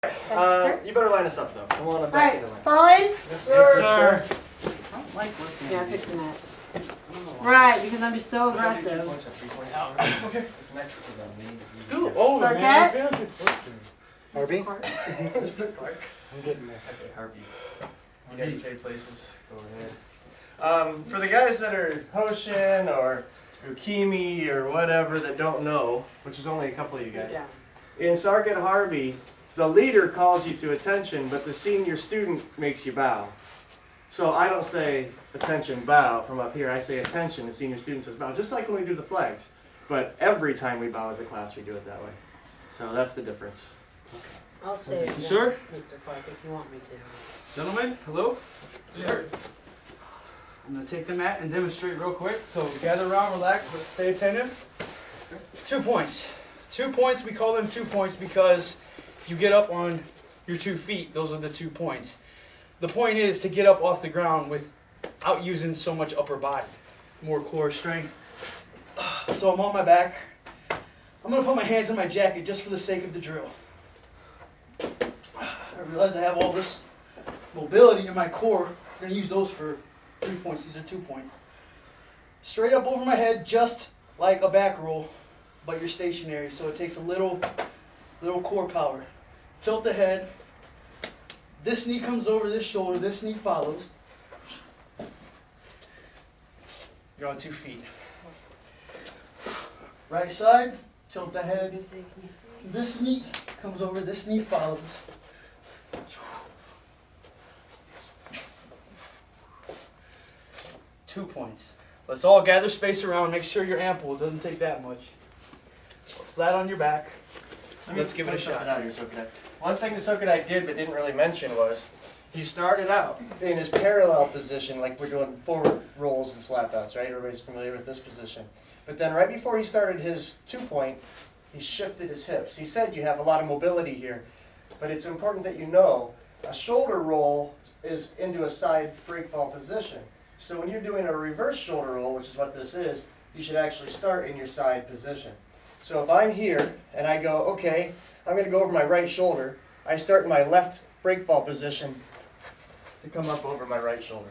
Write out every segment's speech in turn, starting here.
You better line us up though. I want to back in the line. Fine? Yes, sir. I don't like lifting. Yeah, fixing that. Right, because I'm just so aggressive. Okay. It's next to them. Scoot over, Sarkhet? man. Harvey? Mr. Clark. I'm getting there. Okay, Harvey. You guys trade places? Go ahead. For the guys that are Hoshin or Ukimi or whatever that don't know, which is only a couple of you guys, Yeah. in Sarkhet Harbii, the leader calls you to attention, but the senior student makes you bow. So I don't say attention, bow from up here. I say attention, the senior student says bow, just like when we do the flags. But every time we bow as a class, we do it that way. So that's the difference. I'll say it, Sir? Mr. Clark, if you want me to. Gentlemen, hello? Sure. I'm going to take the mat and demonstrate real quick. So gather around, relax, but stay attentive. 2 points. 2 points, we call them 2 points because you get up on your 2 feet. Those are the 2 points. The point is to get up off the ground without using so much upper body. More core strength. So I'm on my back. I'm going to put my hands in my jacket just for the sake of the drill. I realize I have all this mobility in my core. I'm going to use those for 3 points. These are 2 points. Straight up over my head, just like a back roll, but you're stationary, so it takes a little core power. Tilt the head. This knee comes over this shoulder. This knee follows. You're on 2 feet. Right side, tilt the head. This knee comes over, this knee follows. Two points. Let's all gather space around. Make sure you're ample. It doesn't take that much. Flat on your back. Let's give it a shot. Out here, Sarkhet. One thing that Sarkhet did but didn't really mention was he started out in his parallel position, like we're doing forward rolls and slap outs, right? Everybody's familiar with this position. But then right before he started his 2-point, he shifted his hips. He said you have a lot of mobility here, but it's important that you know a shoulder roll is into a side break fall position. So when you're doing a reverse shoulder roll, which is what this is, you should actually start in your side position. So if I'm here and I go, okay, I'm going to go over my right shoulder, I start in my left break fall position to come up over my right shoulder.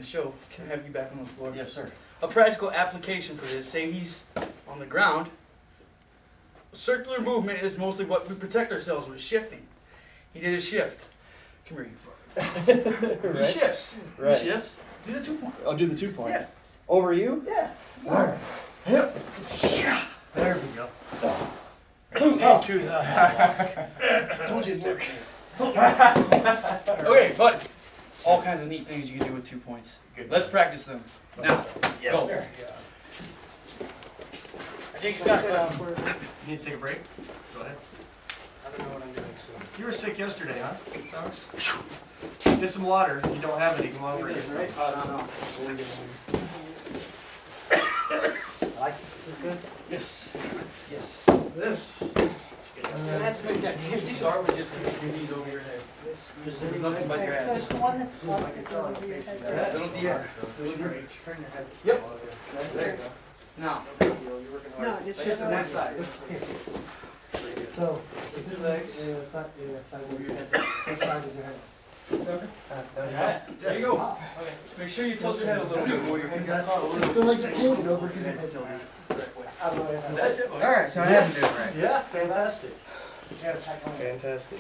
Show, can I have you back on the floor? Yes, sir. A practical application for this, say he's on the ground. Circular movement is mostly what we protect ourselves with, shifting. He did a shift. Come here, you fucker. Right. He shifts. Right. He shifts. Do the 2-point. I'll do the 2-point. Yeah. Over you? Yeah. All right. Yep. There we go. Told you it'd work. Okay, but all kinds of neat things you can do with 2 points. Good. Let's practice them. Now, Yes, go. sir. I think you got You need to take a break? Go ahead. I don't know what I'm doing, so. You were sick yesterday, huh? Get some water. If you don't have any, come on over and get some. Yes. Yes. This. Let's make that. Start with just your knees over your head. Just nothing but your So ass. it's the one that's flat that goes over your head. That's it. Yeah. Turn your head. Yep. There you go. Now, No big deal. You're working hard. No, just shift to one shift side. So, With your legs. side of your head. Which side of your head? There you go. Okay. Make sure you tilt your head a little bit more. Your head got The legs are tilted over to the head's head. tilted. That's it. All right, so I have to do it right. Yeah, fantastic. You gotta pack on. Fantastic.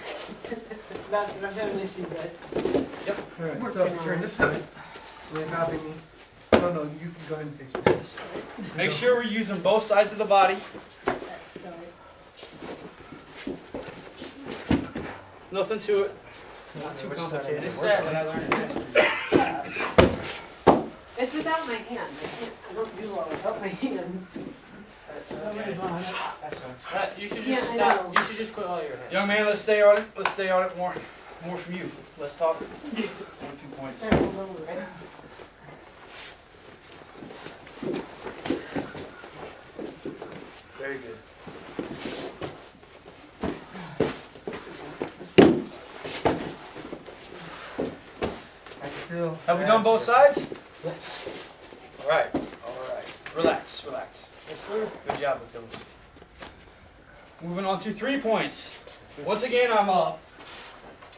I'm having issues there. All right, so if you turn this way, so you copy me. No, no, you can go ahead and fix it. Make sure we're using both sides of the body. Nothing to it. Not too complicated. It's sad that I learned it. It's without my hands. I don't do all without my hands. You should Yeah, just I stop. know. You should just quit all your head. Young man, let's stay on it. Let's stay on it more. More from you. Let's talk. 1 2 points. There, hold on, right? Very good. I can feel. Have we done both sides? Yes. All right. All right. Relax. Relax. Yes, sir. Good job with those. Moving on to 3 points. Once again, I'm up.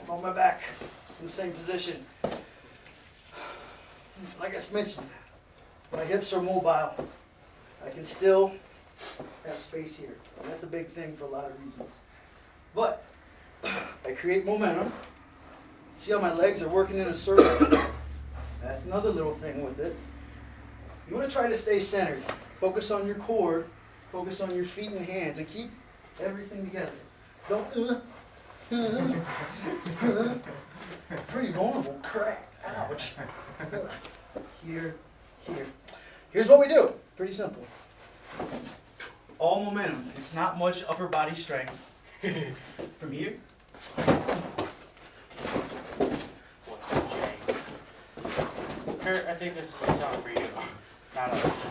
I'm on my back in the same position. Like I mentioned, my hips are mobile. I can still have space here. And that's a big thing for a lot of reasons. But I create momentum. See how my legs are working in a circle? That's another little thing with it. You want to try to stay centered. Focus on your core, focus on your feet and hands, and keep everything together. Don't, pretty vulnerable, crack, ouch. Here, here. Here's what we do, pretty simple. All momentum, it's not much upper body strength. From here. Kurt, I think this is a song for you, not us.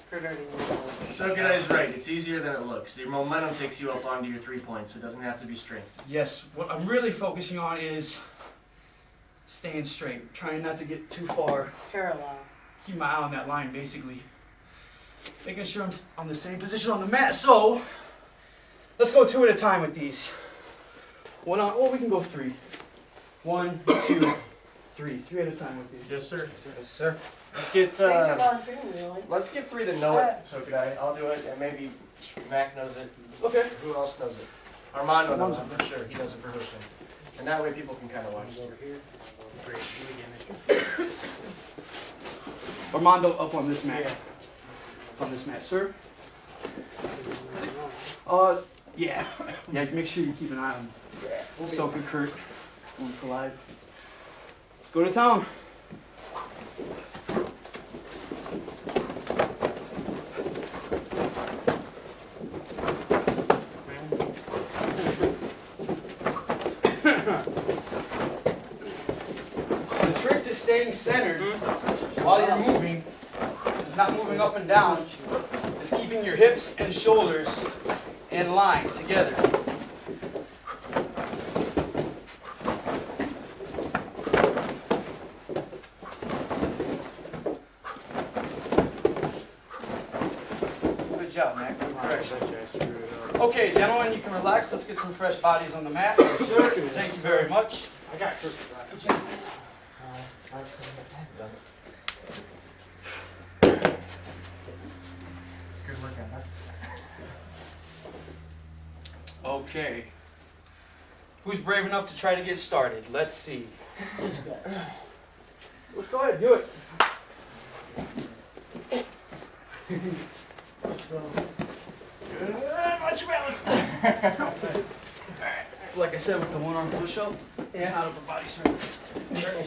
Kurt already moved. So guy's right. It's easier than it looks. Your momentum takes you up onto your 3 points. It doesn't have to be strength. Yes, what I'm really focusing on is staying straight, trying not to get too far. Parallel. Keep my eye on that line, basically. Making sure I'm on the same position on the mat. So, let's go 2 at a time with these. One on, well, we can go 3. 1, 2, 3. 3 at a time with these. Yes, sir. Yes, sir. Let's get Thanks for volunteering, really. let's get 3 that know it. So could I'll do it, and maybe Mac knows it. Okay. Who else knows it? Armando knows it for sure. He does it for hosting. And that way people can kind of watch. Over here. Great. You again. Armando, up on this mat. On this mat, sir. Yeah. Yeah, make sure you keep an eye on Soak and Kurt. Won't collide. Let's go to town. The trick to staying centered while you're moving, is not moving up and down, is keeping your hips and shoulders in line together. Good job, Mac. Good correction. Okay, gentlemen, you can relax. Let's get some fresh bodies on the mat. Sir, thank you very much. I got Kurt. Good work on that. Okay. Who's brave enough to try to get started? Let's see. Let's go ahead, do it. Watch your balance. Like I said with the one-arm push-up, it's not upper body strength.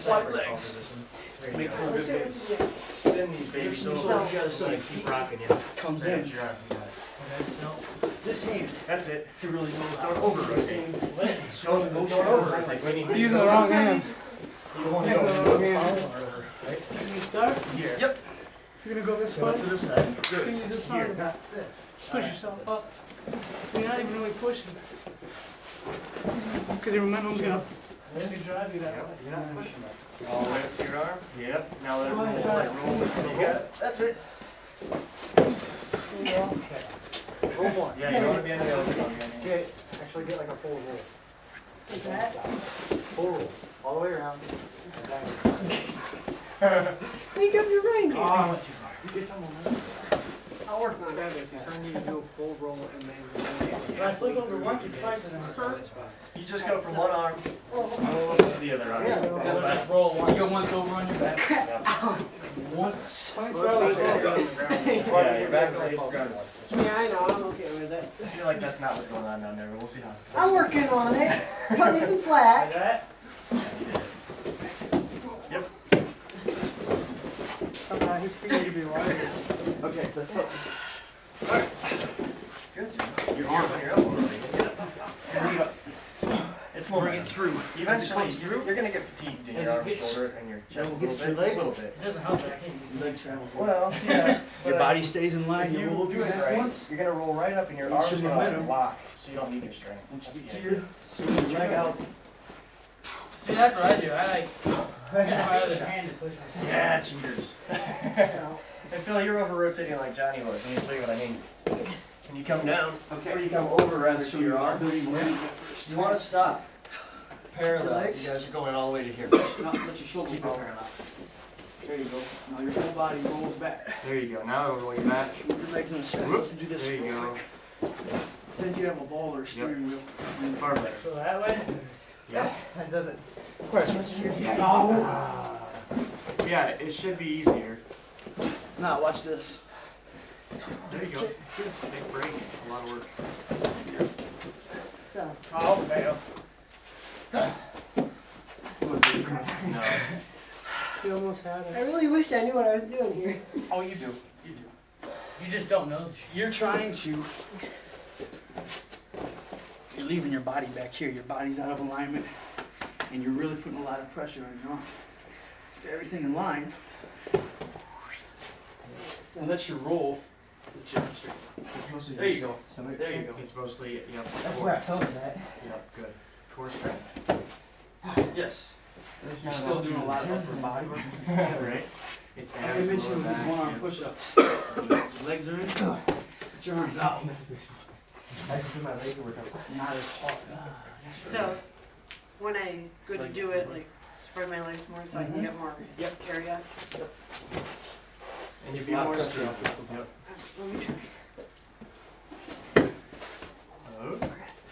Flat legs. Make for a good base. Spin these babies Your over. soles the other side. Keep rocking, yeah. Comes Right in. up to your arm. You got it. This hand, That's it. he really knows Don't over rotate. Don't over rotate. We need to using the wrong hand. You don't want to go Can you start? here. Yep. You're gonna go this Go up to the side. Can Good. you just Here. talk about This. push yourself up? You're not even really pushing. Because your momentum's gonna really drive you that way. You're not pushing it. All the way up to your arm. Yep. Now let it roll. Let it roll. You got it. That's it. Roll one. Yeah, you don't want to be on the elbow. Okay, actually get like a full roll. Like that? Full roll. All the way around. Think of your brain. Oh, I went too far. You get some momentum. I'll work on that. He's trying to do a full roll and then. If I flip over once, it's twice an hour. You just go from one arm Oh, to the other arm. Yeah, Roll back. roll You one. go once over on your back. Yeah. Once. twice Well, probably. Yeah, your back will raise the ground once. Yeah, I know, I'm okay with it. I feel like that's not what's going on down there, but we'll see how it's I'm working on it. Cut me some slack. that? Yep. Somehow his feet need to be wider. Okay, let's hook. Good. Your arm on your elbow. Bring it up. It's Bring momentum. it through. Eventually, As it comes through, you're gonna get fatigued in As your it arm, gets- shoulder, and your chest a gets little your leg. bit. A little bit. It doesn't help that I can't leg travels. Well, yeah. Your but body stays in line. If You you roll do through it that right, once. you're gonna roll right up, and your Once arm's your gonna momentum- lock, so you don't need your strength. Once you That's get the here, swing your leg out. See, that's what I do. I like use my other hand to push myself. Yeah, cheaters. So, I feel like you're over rotating like Johnny was. Let me show you what I mean. and you come down, Okay. or you come over rather to your arm. Yeah. You want to stop parallel. You guys are going all the way to here. No, let your shoulders go parallel. There you go. Now your whole body rolls back. There you go. Now we're going back. Keep your legs in a straight. Let's do this There you real go. quick. Then you have a ball or a steering wheel. Far better. So that way? Yeah. That doesn't. Of course. Yeah, it should be easier. Now watch this. There you go. It's good. Big break. It's a lot of work. So, Oh, fail. No. You almost had I it. really wish I knew what I was doing here. Oh, you do. You do. You just don't know. You're trying to. You're leaving your body back here. Your body's out of alignment, and you're really putting a lot of pressure on your arm. Get everything in line, and let you roll the jump straight. There you go. There you go. It's mostly, yep. That's where I felt it at. Yep, good. Core strength. Yes. You're still doing a lot of upper body. Right? It's I abs, mentioned lower with back, one arm yeah. push-ups. Legs are in. Put your arms out. It's not as hard. So, when I go to do it, like, spread my legs more so I can get more area. And you'd be more straight. Yep. Let me try. Oh.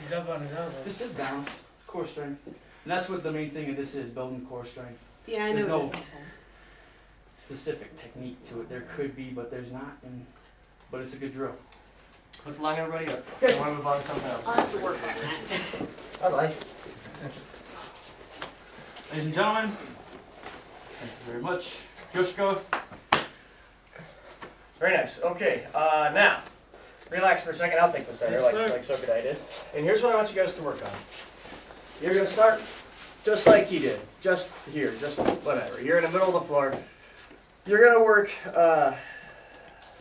He's up on his elbow. This is balance, core strength. And that's what the main thing of this is, building core strength. Yeah, I There's know no- this. Specific technique to it. There could be, but there's not. But it's a good drill. Let's line everybody up. I want to move on to something else. I'll have to work on that. I like it. Ladies and gentlemen, thank you very much. Joshko. Very nice. Okay, now, relax for a second. I'll take the center Yes, sir. like Sarkhet did. And here's what I want you guys to work on. You're going to start just like he did. Just here, just whatever. You're in the middle of the floor. You're going to work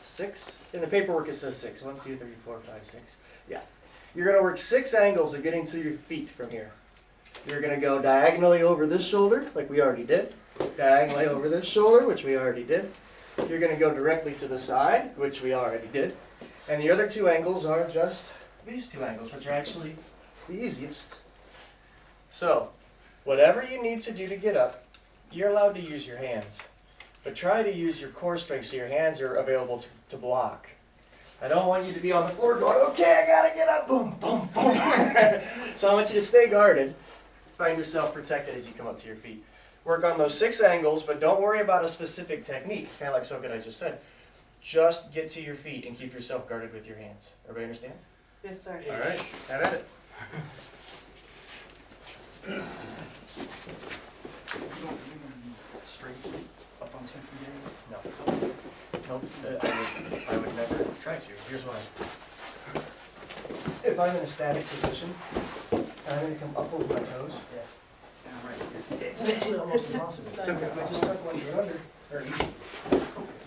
6. In the paperwork it says 6. 1, 2, 3, 4, 5, 6. Yeah. You're going to work 6 angles of getting to your feet from here. You're going to go diagonally over this shoulder, like we already did. Diagonally over this shoulder, which we already did. You're going to go directly to the side, which we already did. And the other 2 angles are just these 2 angles, which are actually the easiest. So, whatever you need to do to get up, you're allowed to use your hands. But try to use your core strength so your hands are available to block. I don't want you to be on the floor going, okay, I gotta get up, boom, boom, boom. So I want you to stay guarded. Find yourself protected as you come up to your feet. Work on those 6 angles, but don't worry about a specific technique. It's kind of like Sarkhet just said. Just get to your feet and keep yourself guarded with your hands. Everybody understand? Yes, sir. All right, have at it. Straight up on 10 feet. No. Nope. I would never try to. Here's why. If I'm in a static position, and I'm going to come up over my toes, Yeah, right. it's actually almost impossible. If I just tuck one foot under, it's very easy.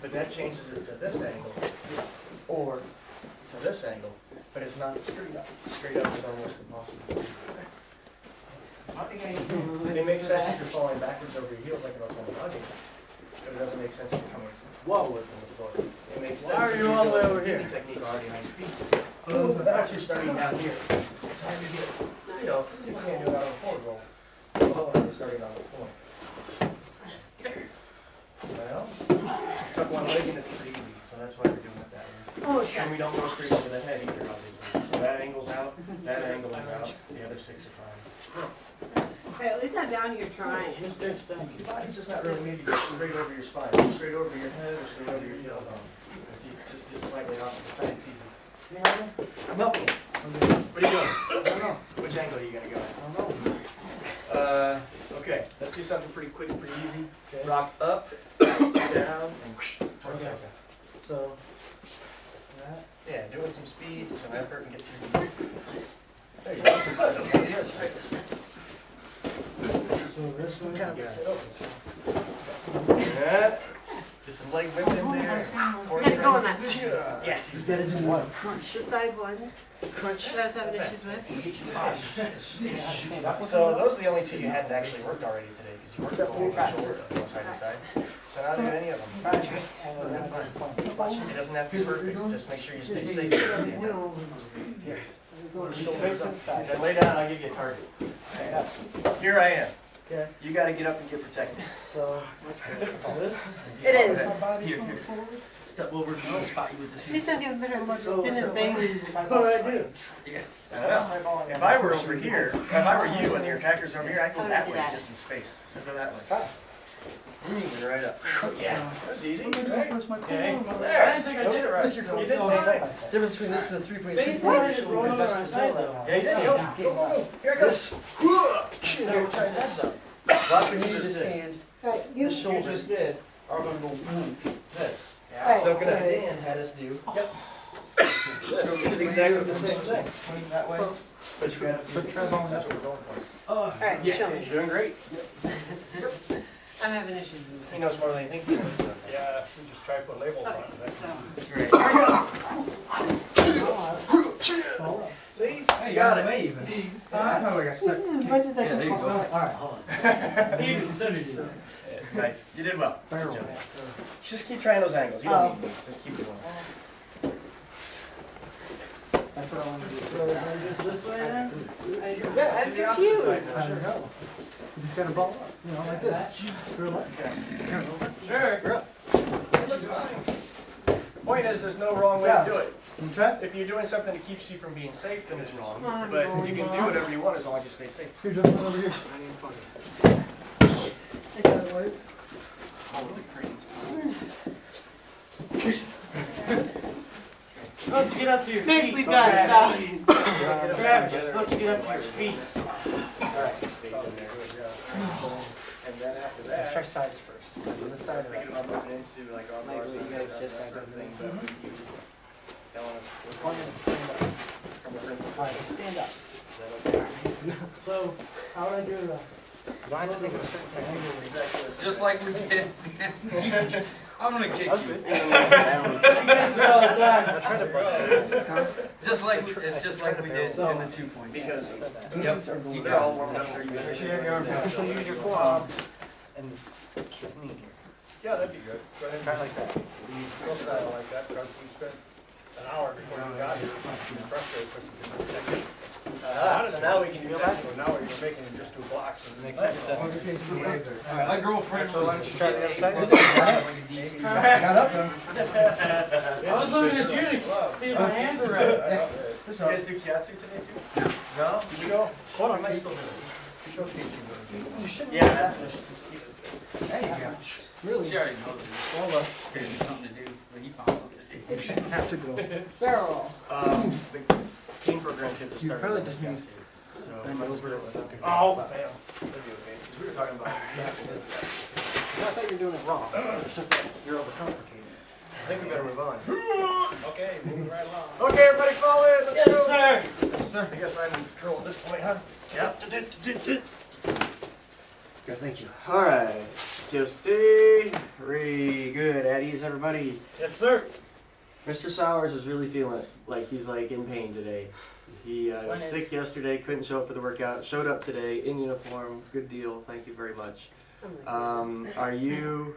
But that changes it to this angle, or to this angle, but it's not straight up. Straight up is almost impossible. It makes sense if you're falling backwards over your heels like an automatic logic, but it doesn't make sense if you're coming forward from the floor. It makes sense. Why are if you you're all the way doing over here? any technique already on your feet. But if you're starting down here, it's hard to get, you know, you can't do it on a forward roll. Well, you're starting on the floor. Well, tuck one leg and it's pretty easy, so that's why we're doing it that way. Oh, sure. And we don't go straight over the head either, obviously. So that angle's out, that angle is out, the other 6 are fine. Hey, at least I'm down here trying. Just this thing. Your body's just not really made to go straight over your spine, Go straight over your head or straight over your tailbone. If you just get slightly off to the side, it's easy. I'm helping you. What are you doing? I don't know. Which angle are you gonna go at? I don't know. Okay, let's do something pretty quick, pretty easy. Okay. Rock up, down, and torso. Okay. So, that. Yeah, do it with some speed, some effort, and get to your feet. There you go. This is good. Okay, the other side. So this one. Kind of sit over. Yeah. Just leg whipped in there. Yeah, go on that. Yeah. You gotta do what? The side ones Crunch. that I was having issues with. So those are the only two you hadn't actually worked already today, because you worked the whole shoulder, go side to side. So now do any of them. It doesn't have to be perfect, just make sure you stay safe. Then lay down, I'll give you a target. Here I am. Okay. You gotta get up and get protected. So, It is. Here. Step over and I'll spot you with this. He's not even better at spinning things. what do I do? Yeah. Well, if I were over here, if I were you and your tractor's over here, I'd go that way, just some space. So go that way. Moving right up. Yeah, that's easy. Right? Okay. I There. didn't think I did it right. You did the same thing. Difference between this and the 3.3. Base line is rolling over on the side though. Yeah, you did. Go. Here it goes. Now tighten this up. Last thing you just did. Right, The shoulder just did. Are gonna go This. Right, So gonna so- Dan had us do. Yep. So we did exactly the same thing. Point that way. But you gotta do. That's what we're going for. Alright, you show me. You're doing great. I'm having issues with He knows more than he thinks he knows. So. Yeah, we just try to put labels on it. it. Okay, so. That's right. See? Hey, You got it. even. I know I got stuck. This is as much as I Yeah, can there you talk go. about. Alright, hold on. Even synergy. Nice. You did well. Good Barrel. job. Just keep trying those angles. You don't need me. Just keep doing it. That's what I want to do. Just this way then? I'm Do the opposite confused. side I now, don't know. You just gotta ball up, you know, like this. Screw it up. Sure. You're up. It looks fine. The point is, there's no wrong way to do it. Can you try? If you're doing something that keeps you from being safe, then it's wrong. Oh, But no, you can do whatever you want as long as you stay safe. Here, just over here. Like how it was. Supposed to get up to your feet. Nicely done, Sal. Travis, you're supposed to get up to your feet. And then after Let's try that, sides first. On the side of thinking that. about moving into like our bars and that sort of thing, but with you telling us One is to stand up. from the principal. Alright, let's stand up. Is that okay? So, how would I do that? Do I have to think of a certain technique? Exactly. Just like we did. I'm gonna kick you. You guys do it all the time. I try to Just like, it's just like we did in the 2 points. because Yep. they're all warmed up. They're Make sure you have your arm down. So you use your forearm and this knee here. Yeah, that'd be good. Go ahead and Try like that. go style like that, because we spent an hour before you got here, frustrated with some different techniques. So now we can do that. So now you're making it just 2 blocks. And Makes sense. My girlfriend So why don't you try the other side? was Got up then. I was looking at you to see if my hands were right. You guys do kiatsu today too? No? You go? What am I still doing? You shouldn't. Yeah, that's There you go. Really? She already knows there's something to do, but he found something to do. You shouldn't have to go. Barrel. The teen program kids are You starting. probably to just do need- kiatsu, So. bend I'm just over. doing it without the- Oh, fail. That'd be okay. Because we were talking about. I thought you were doing it wrong. It's just that you're overcomplicating. I think we better move on. okay, moving right along. Okay, everybody fall in. Let's Yes, go. sir. I guess I'm in control at this point, huh? Yep. Good, thank you. All right. Just very good. At ease, everybody. Yes, sir. Mr. Sowers is really feeling it. Like he's like in pain today. He was sick yesterday, couldn't show up for the workout. Showed up today in uniform. Good deal. Thank you very much. Are you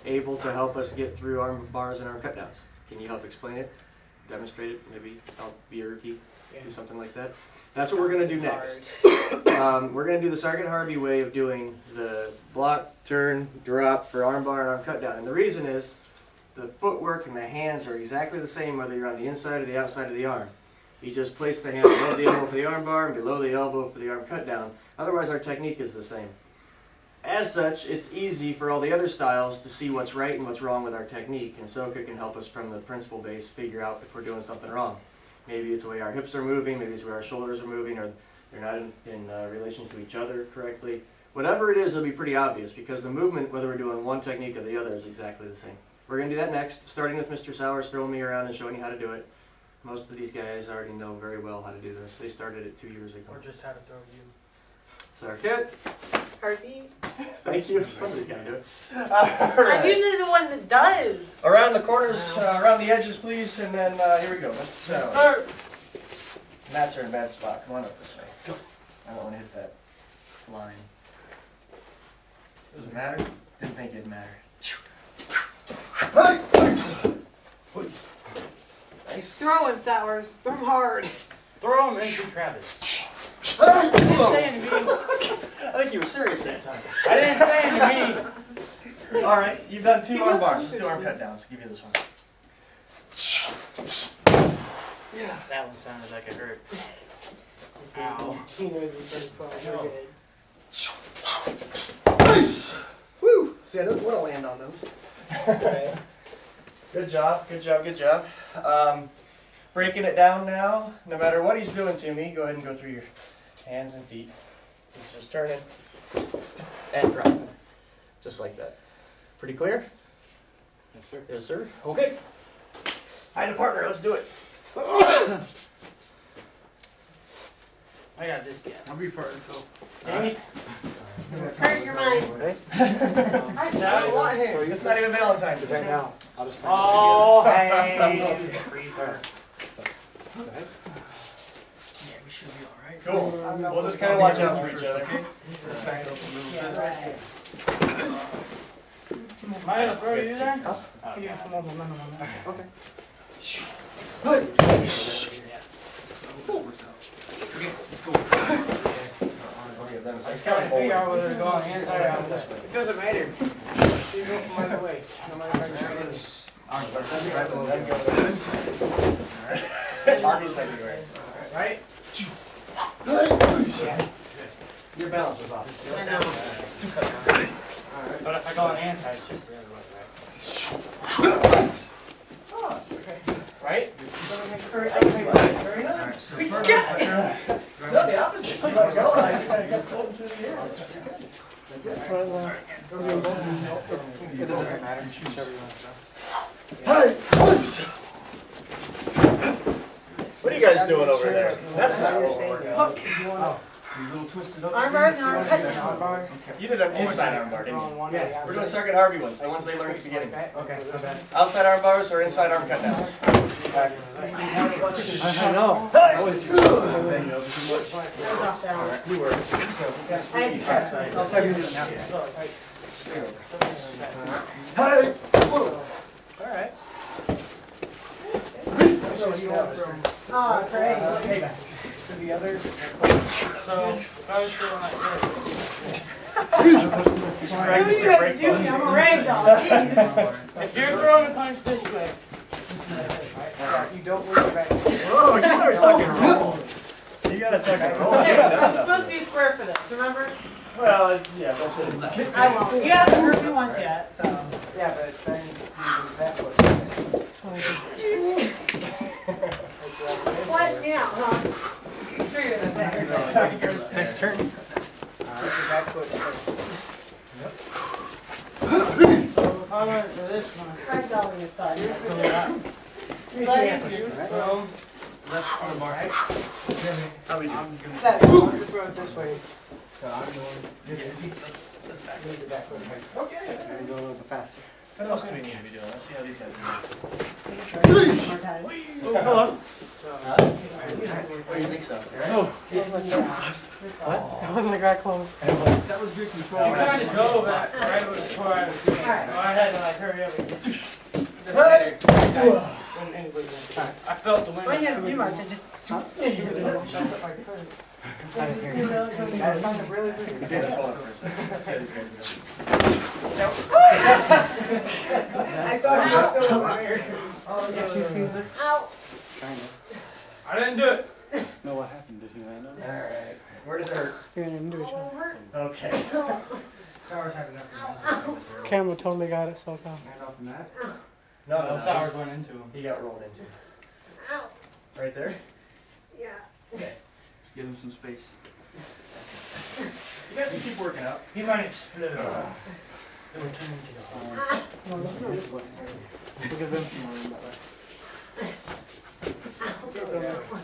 able to help us get through arm bars and arm cutdowns? Can you help explain it? Demonstrate it? Maybe help be a rookie? Do something like that? That's what we're going to do next. We're going to do the Sarkhet Harbii way of doing the block, turn, drop for arm bar and arm cut down. And the reason is the footwork and the hands are exactly the same whether you're on the inside or the outside of the arm. You just place the hand above the elbow for the arm bar and below the elbow for the arm cut down. Otherwise our technique is the same. As such, it's easy for all the other styles to see what's right and what's wrong with our technique, and Soka can help us from the principle base figure out if we're doing something wrong. Maybe it's the way our hips are moving, maybe it's the way our shoulders are moving, or they're not in relation to each other correctly. Whatever it is, it'll be pretty obvious, because the movement, whether we're doing one technique or the other, is exactly the same. We're going to do that next, starting with Mr. Sowers throwing me around and showing you how to do it. Most of these guys already know very well how to do this. They started it 2 years ago. Or just how to throw you. Sarkhet. Harbii. Thank you. Somebody's gotta do it. I'm Alright. usually the one that does. Around the corners, around the edges, please, and then here we go. Mr. Sowers. Sir. Mats are in a bad spot. Come on up this way. Go. I don't want to hit that line. Does it matter? Didn't think it'd matter. Nice. Throw him, Sowers. Throw him hard. Throw him into Travis. I didn't say anything. I think you were serious that time. I didn't say anything. All right, you've done 2 arm bars. Let's do arm cut downs. Give you this one. That one sounded like it hurt. Ow. He knows he's pretty Nice. Woo. See, I don't want to land on those. Good job. Good job. Good job. Breaking it down now. No matter what he's doing to me, go ahead and go through your hands and feet. He's just turning and dropping, just like that. Pretty clear? Yes, sir. Yes, sir. Okay. Hi, the partner. Let's do it. I got this guy. I'll be partner, Phil. Dang it. Hurt your mind. Okay. I I want him. It's not even Valentine's Day. Right now. I'll just Oh, hey. Freezer. Yeah, we should be alright. Cool. We'll just kind of watch out for each other. Am I gonna throw you there? Oh, Yeah, some more momentum on that. Okay. It's kind of Figure out forward. whether to go on the inside or out this way. It doesn't matter. You go from either way. No matter where Marty's everywhere. Right? Your balance was off. I know. But if I go on anti, it's just the other way, right? Right? Very nice. No, the opposite. You let go, and I just kind of got floating through the air. It doesn't matter. Whichever you want to What are you guys doing over there? That's not what we're working on. Arm bars and arm cut downs. You did an inside arm bar, didn't you? Yeah. We're doing Sarkhet Harbii ones, the ones they learned at the beginning. Okay, okay. Outside arm bars or inside arm cut downs? I know. That's how you do it now. Hey! Alright. Oh, great. To the other. So, if I was doing like this, What are you gonna do? I'm a ragdoll. Jeez. if you're throwing a punch this way, You don't move your back. Oh, you gotta tuck and roll. You gotta tuck and roll. Okay, Yeah, I'm no, supposed to be square for this, remember? well, yeah, that's it. I won't. You haven't hurt me once yet, so. Yeah, but then you move that way. What now, huh? Figure this out. Next turn. Put your back foot first. so if I went for this one, Ragdolling inside. boom, left arm bar. How we do? That, throw it this way. Move your back foot first. Okay. And go a little bit faster. What else do we need to be doing? Let's see how these guys do. Oh, hello. What do you think so? That wasn't that close. That was good control. You kind of dove at right before I was doing it, so I had to like hurry up and get. When anybody went. I felt the wind. I didn't have to do much, I just. That sounded really good. Let's hold it for a second. Let's see how these guys do. I thought you were still over there. Ow. I didn't do it. know what happened. Did he land on it? Alright. Where does it hurt? Oh, hurt. Okay. Sours had enough. Camera totally got it so far. Hand off the mat. No, Sours went into him. He got rolled into. Ow. Right there? Yeah. Let's give him some space. You guys can keep working out. He might explode. It would turn into the hole. Look at them.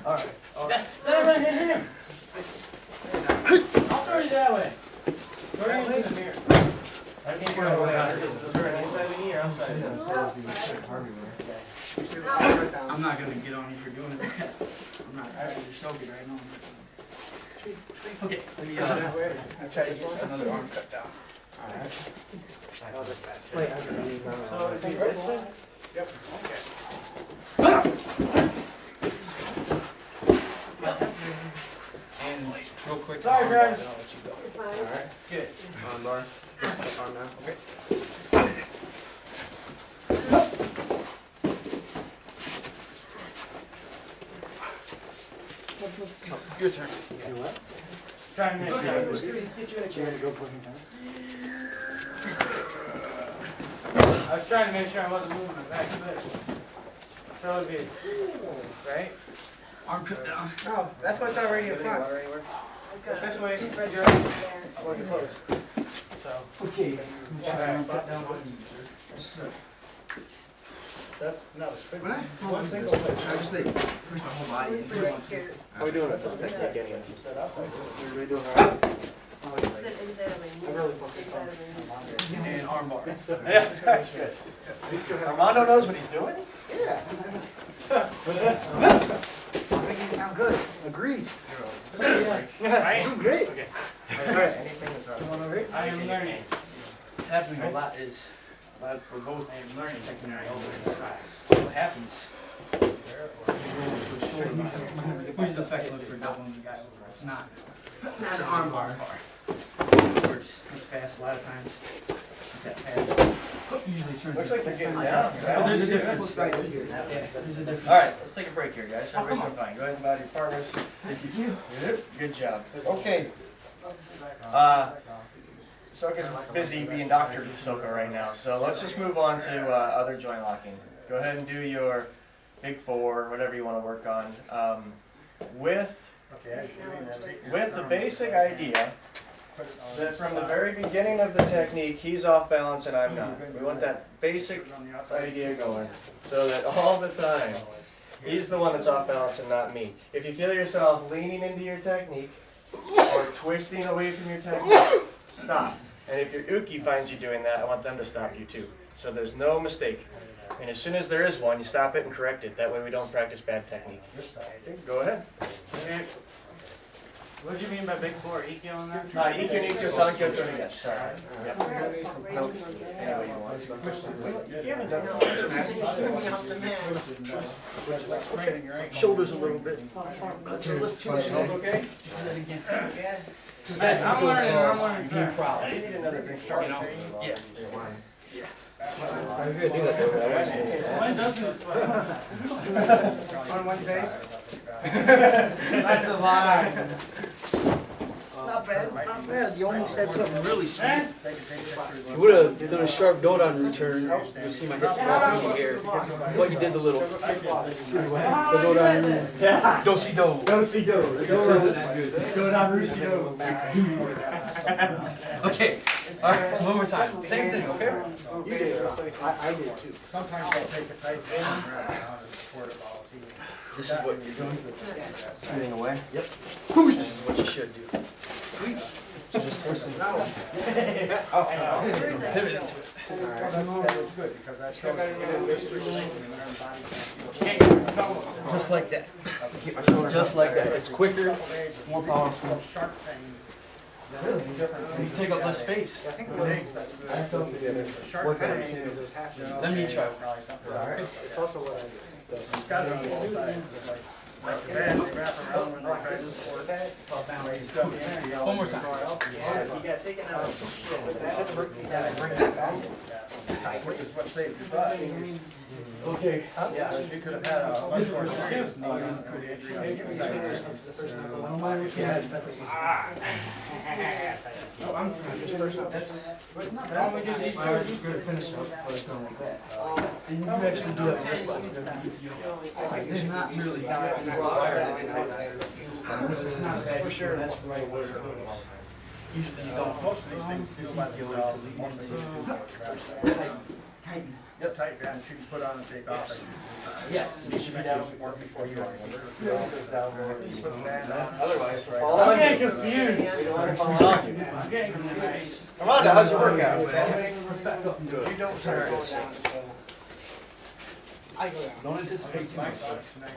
Alright. That might hit him. I'll throw you that way. I'm not gonna get on you for doing it. I'm not, you're so good, I know. Okay, let me, I'll try to get another arm cut down. Alright. So if you listen, Yep. And real quick. Sorry, arm guys. bar, then I'll let you go. alright, Good. Laura, on now. Okay. Your turn. try and make sure. Okay. Get you in a chair. I was trying to make sure I wasn't moving it back a bit. So it'd be, right? Arm cut down. No, that's what's already in front. This way, spread your So. Okay. That, no, the spin. One single pitch. I just think, push my whole body into Right one. here. How we doing with this technique anyway? Set up like this. Everybody doing alright? Sit inside of my knee. Inside of my knee. And arm bar. Yeah, good. Armando knows what he's doing? Yeah. I think you sound good. Agreed. Right? Great. Okay. Alright, anything that's not. I am learning. What's happening a lot is, we're both I am learning technique over this class. what happens. Who's the effect look for doubling the guy over? It's not. It's an arm bar. Works fast a lot of times. It's that fast. Usually turns. Looks like they're getting down. Well, there's a difference. Yeah, there's a difference. Alright, let's take a break here, guys. Everybody's doing fine. Go ahead and bow to your partners. Thank you. Good job. Okay. Soka's busy being Dr. Soka right now, so let's just move on to other joint locking. Go ahead and do your big four, whatever you want to work on. With the basic idea that from the very beginning of the technique, he's off balance and I'm not. We want that basic idea going, so that all the time, he's the one that's off balance and not me. If you feel yourself leaning into your technique, or twisting away from your technique, stop. And if your uke finds you doing that, I want them to stop you too. So there's no mistake. And as soon as there is one, you stop it and correct it. That way we don't practice bad technique. Go ahead. What do you mean by big four? EQ on that? EQ needs to sound good. Yes, sorry. Yep. No. Anyway, you want. You haven't done it. Shoulders a little bit. Okay? I'm learning. Being proud. You need another drink. You know? Yeah. When does this? On Wednesdays? That's a lie. Not bad, not bad. You almost had something really sweet. Man, You would have done a sharp donut on return. You'll see my hips walking in the air. But you did the little. The donut on return. Do-si-do. Do-si-do. Go down Rusi-do. Okay. Alright, one more time. Same thing, okay? You did. I did too. Sometimes I'll take a tight bend and wrap it around and support it all. This is what you're doing. Shooting away? Yep. This is what you should do. Pivot into it. That was good because I still got it. Just like that. Just like that. It's quicker, more powerful. Sharp thing. You take up less space. I think with eggs, that's good. The sharp thing is half. Let me try. It's also what I do. It's got it on both sides. Like the band, they wrap around when they try to support that. One more time. You got taken out of shit. Which is what saved your butt. Okay. Yeah, you could have had a much more serious knee injury on the inside. I don't mind what you had. No, I'm just first up. why don't we do these two? Good finish up, but it's not like that. And you actually do have a wrist lock. It's not really required. It's not bad for sure. That's right where it goes. Usually you don't. Most of these things This do by is the themselves. lead Most of into. these do tighten. Yep, tight band, you can put on and take off. Yeah. It should be down work before you are. You put the band on. Otherwise, Right. fall I'm on getting you. confused. We don't want to fall on you. I'm getting confused. Armando, how's your workout? You don't start. I go down. Don't anticipate too much.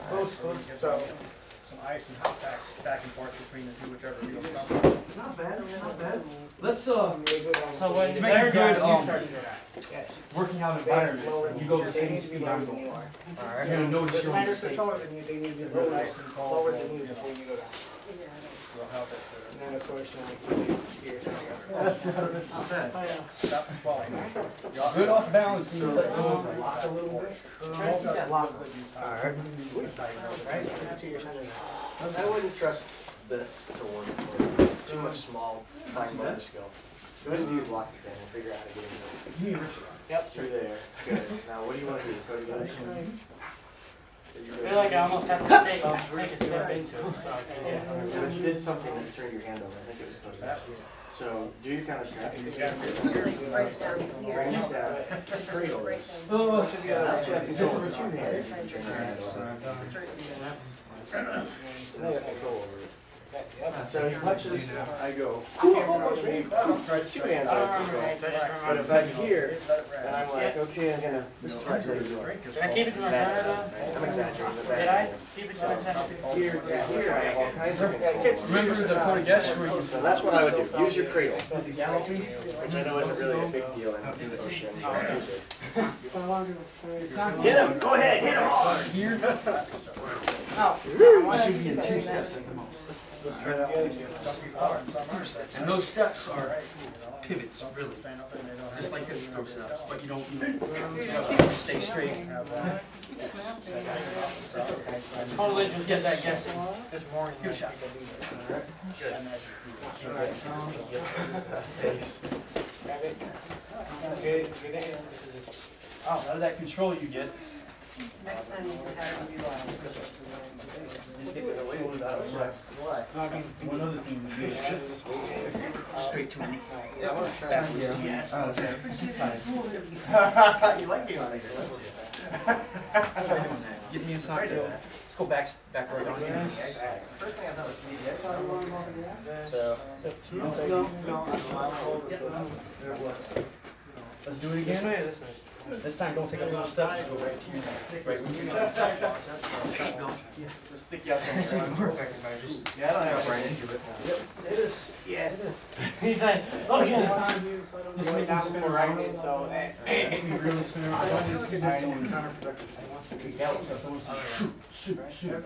Close, close. So, some ice and hot packs back and forth between the two, whichever feels comfortable. Not bad, not bad. Let's So when to make a they're good down, you start to go down. working out environment. You go the same speed I'm going. Alright. You're gonna notice your own If they're mistakes. taller than you, they need to be nice and cold. Lower than you before you go down. Will help it And then of course, you know, here, so I guess. Not bad. to stop the swelling. Good off balance. You let go. Lock a little bit. Try to keep that lock. Alright. Right? To your center. I wouldn't trust this to work for you. Too much small time motor skill. Go ahead and do your block again and figure out how to get in there. Yep. Through there. Good. Now what do you want to do? Go together? I feel like I almost have to take a step into it. But you did something that turned your hand over. I think it was close to that. So do your counter snap. Right down here. Bring it down. Cradle this. Oh, Actually, I can do it with two hands. You can turn your hand over. Now you have control over it. So he punches, I go. Two hands are control. But if I'm here, then I'm like, okay, I'm gonna, this is right there. Did I keep it to my center though? I'm exaggerating, but Did I keep it to my center? here I have all kinds of control. remember the Kodesh where you So that's what I would do, use your cradle, which I know isn't really a big deal in the ocean. Use it. Hit him, go ahead, hit him hard. here? Should be in 2 steps at the most. And those steps are pivots, really. Just like hip stroke steps, but you don't stay straight. Totally just get that guessing. This morning. Give it a shot. Oh, out of that control you get. Next time you can have it. Why? One other thing we do is straight to a knee. Yeah, I want to try that. Yes. Oh, okay. You like being on it. Try doing that. Get me inside there. Let's go back right on here. First thing I thought was CDX. So. Let's do it again. This time don't take a little step, just go right to your neck. Right when you're done. Just stick you out there. Perfect. Yeah, I don't have a brain into it. It is. Yes. He's like, okay. This time, just make me spin around. So, Make me really spin around. I don't want to see this one counterproductive. It helps. I want to see Shoot.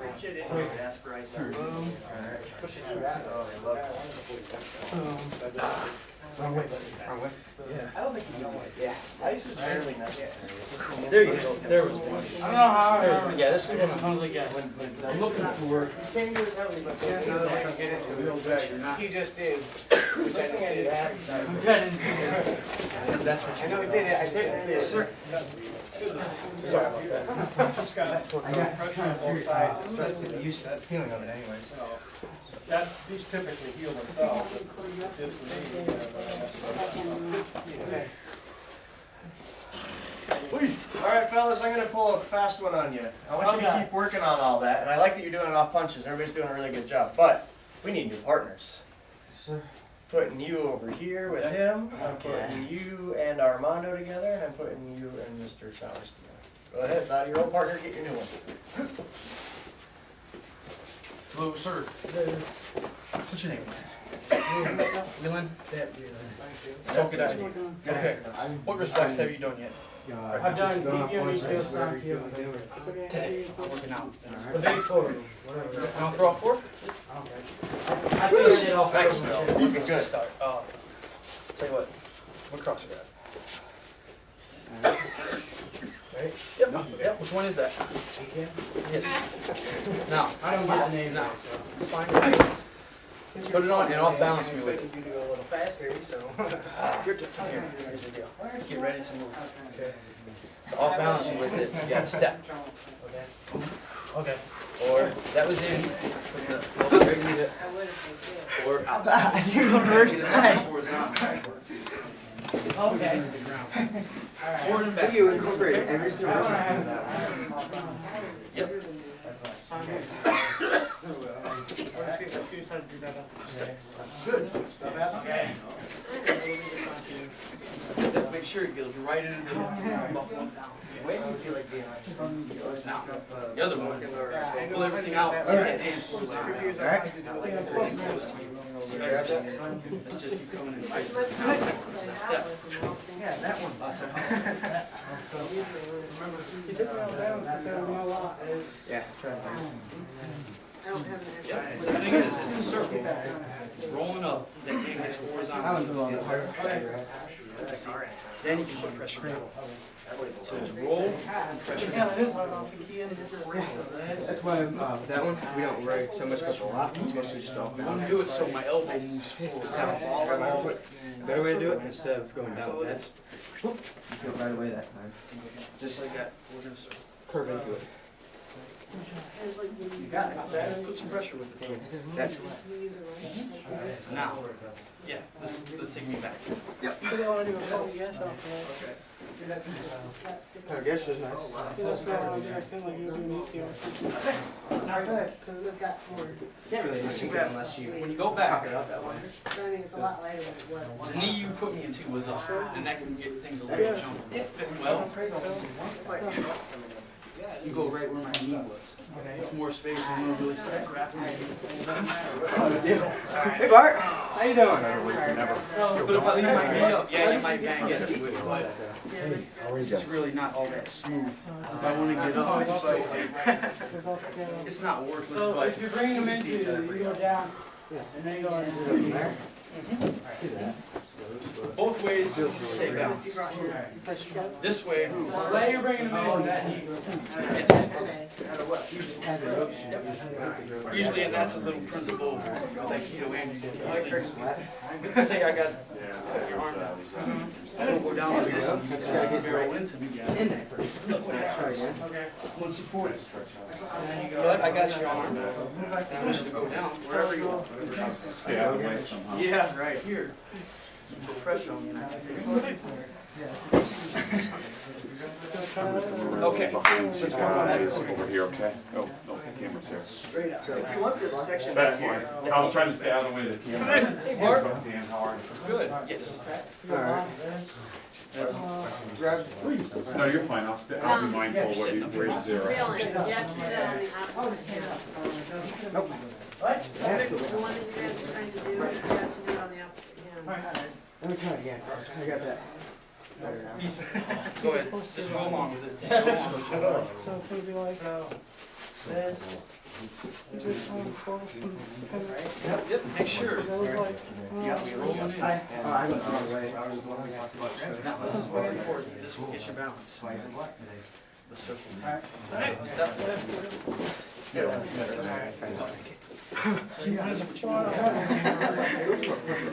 ask for ice. Alright. Push it through that. Oh, I love it. Wrong way. Yeah. I don't think you know it. Yeah. Ice is barely necessary. There you go. There was one. I don't know how I Yeah, this is I'm one. totally guess. I'm looking for. He just did. Which I did. I'm trying to. That's what you I did it. I did it. Sorry about that. Just got pressure on both sides. That's the use that feeling of it anyways. So, that's, these typically heal themselves. Just Alright fellas, I'm gonna pull a fast one on you. I want you to keep working on all that, and I like that you're doing it off punches. Everybody's doing a really good job, but we need new partners. Putting you over here with him, I'm putting you and Armando together, and I'm putting you and Mr. Sowers together. Go ahead, find your old partner, get your new one. Hello, sir. What's your name? Wheelan? Sarkhet Harbii. Okay. What respects have you done yet? I've done DQ, EQ, SAQ. Today. I'm working out. The big four. And I'll throw out 4? I think I did all four. Thanks, of Bill. them. Looking good. Start. Tell you what cross you got? Right? Yep. Which one is that? Yes. Now, I don't get the name now. now. It's fine. Let's put it on and off balance me with it. You go a little faster, so. Here, here's the deal. Get ready to move. Okay. So off balance you with it. You gotta step. Okay. Or that was in. Put the elbow straight into it. I would if they did. Or out. You're the first. Horizontal. Okay. Forward and back. You incorporate every single Yep. Good. Back make sure it goes right into the buckle down. When do you feel like being on? Now, the other one, pull everything out, get that hand pulls on. Everything close to you. See how you're let's just keep coming in right. Step. Yeah, that one. Yeah, try it. I don't have an Yeah, answer. the thing is, it's a circle. It's rolling up, that hand gets horizontal. Then you can put pressure down. So it's roll and pressure down. That's why that one we don't worry so much about the lock. It's mostly just off. I want to do it so my elbow moves forward. Better way to do it instead of going down bend. You feel it right away that time. Just like that, we're gonna circle. Curve into it. You got it. Put some pressure with it. That's Now, yeah, let's take me back. I guess it's nice. Not bad. Can't really do too bad unless you When you go back, it out that way. the knee you put me into was up, and that can get things a little jumpy. It fit well. You go right where my knee was. It's more space and you really start grabbing. Hey Bart, how you doing? But if I leave my knee up, yeah, you might bang into it, but it's just really not all that smooth. If I want to get up, it's just it's not worthless, So but if you're bringing them you into, see each other. you go down, and then you go into there. Both ways, stay balanced. This way, While you're bringing them in, that knee goes down. usually, and that's a little principle with Aikido and Jiu-Jitsu. Say I got your arm down. I don't go down like this and you gotta barrel into me. One support. But I got your arm. And I want you to go down wherever you want. Stay out of the way somehow. Yeah, right here. Put pressure on me and I can do it. Okay, let's go on that. Over here, okay? Oh, no, the camera's here. Straight out. If you want this section That's back fine. here. I was trying to stay out of the way of the camera. Mark. Dan, how are you? Good, yes. Alright. Grab, please. No, you're fine. I'll be mindful what you, where you zero. Failing, you have to do that on the opposite hand. That's the The one that you guys are trying to do, you have to do it on the opposite hand. Let me try it again. I got that. Better now. Go ahead, just go along with it. Just go along. So it's gonna be like this. Yep, make sure. Rolling in. I went the wrong way. I was looking at Now, this is what's important. This will get your balance. The circle. Step.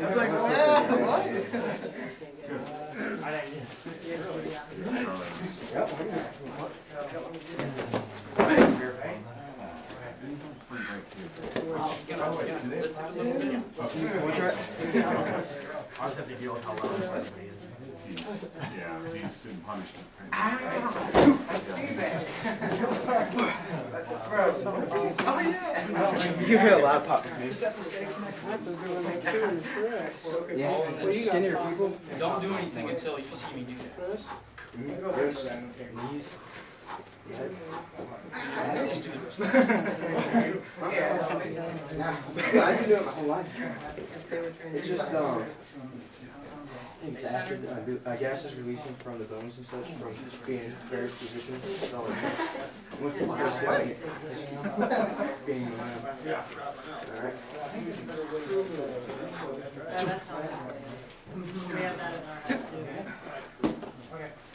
It's like, well, what? I just have to deal with how loud this is. Yeah, he's in punishment. I see that. Oh, yeah. You hear a loud pop. Just have to stay connected. Yeah, skinnier people. Don't do anything until you see me do that. Knees. Just do the rest. Yeah, I've been doing it my whole life. It's just gas is releasing from the bones and such from being in various positions. So once it's just doing it, just being alright. We have that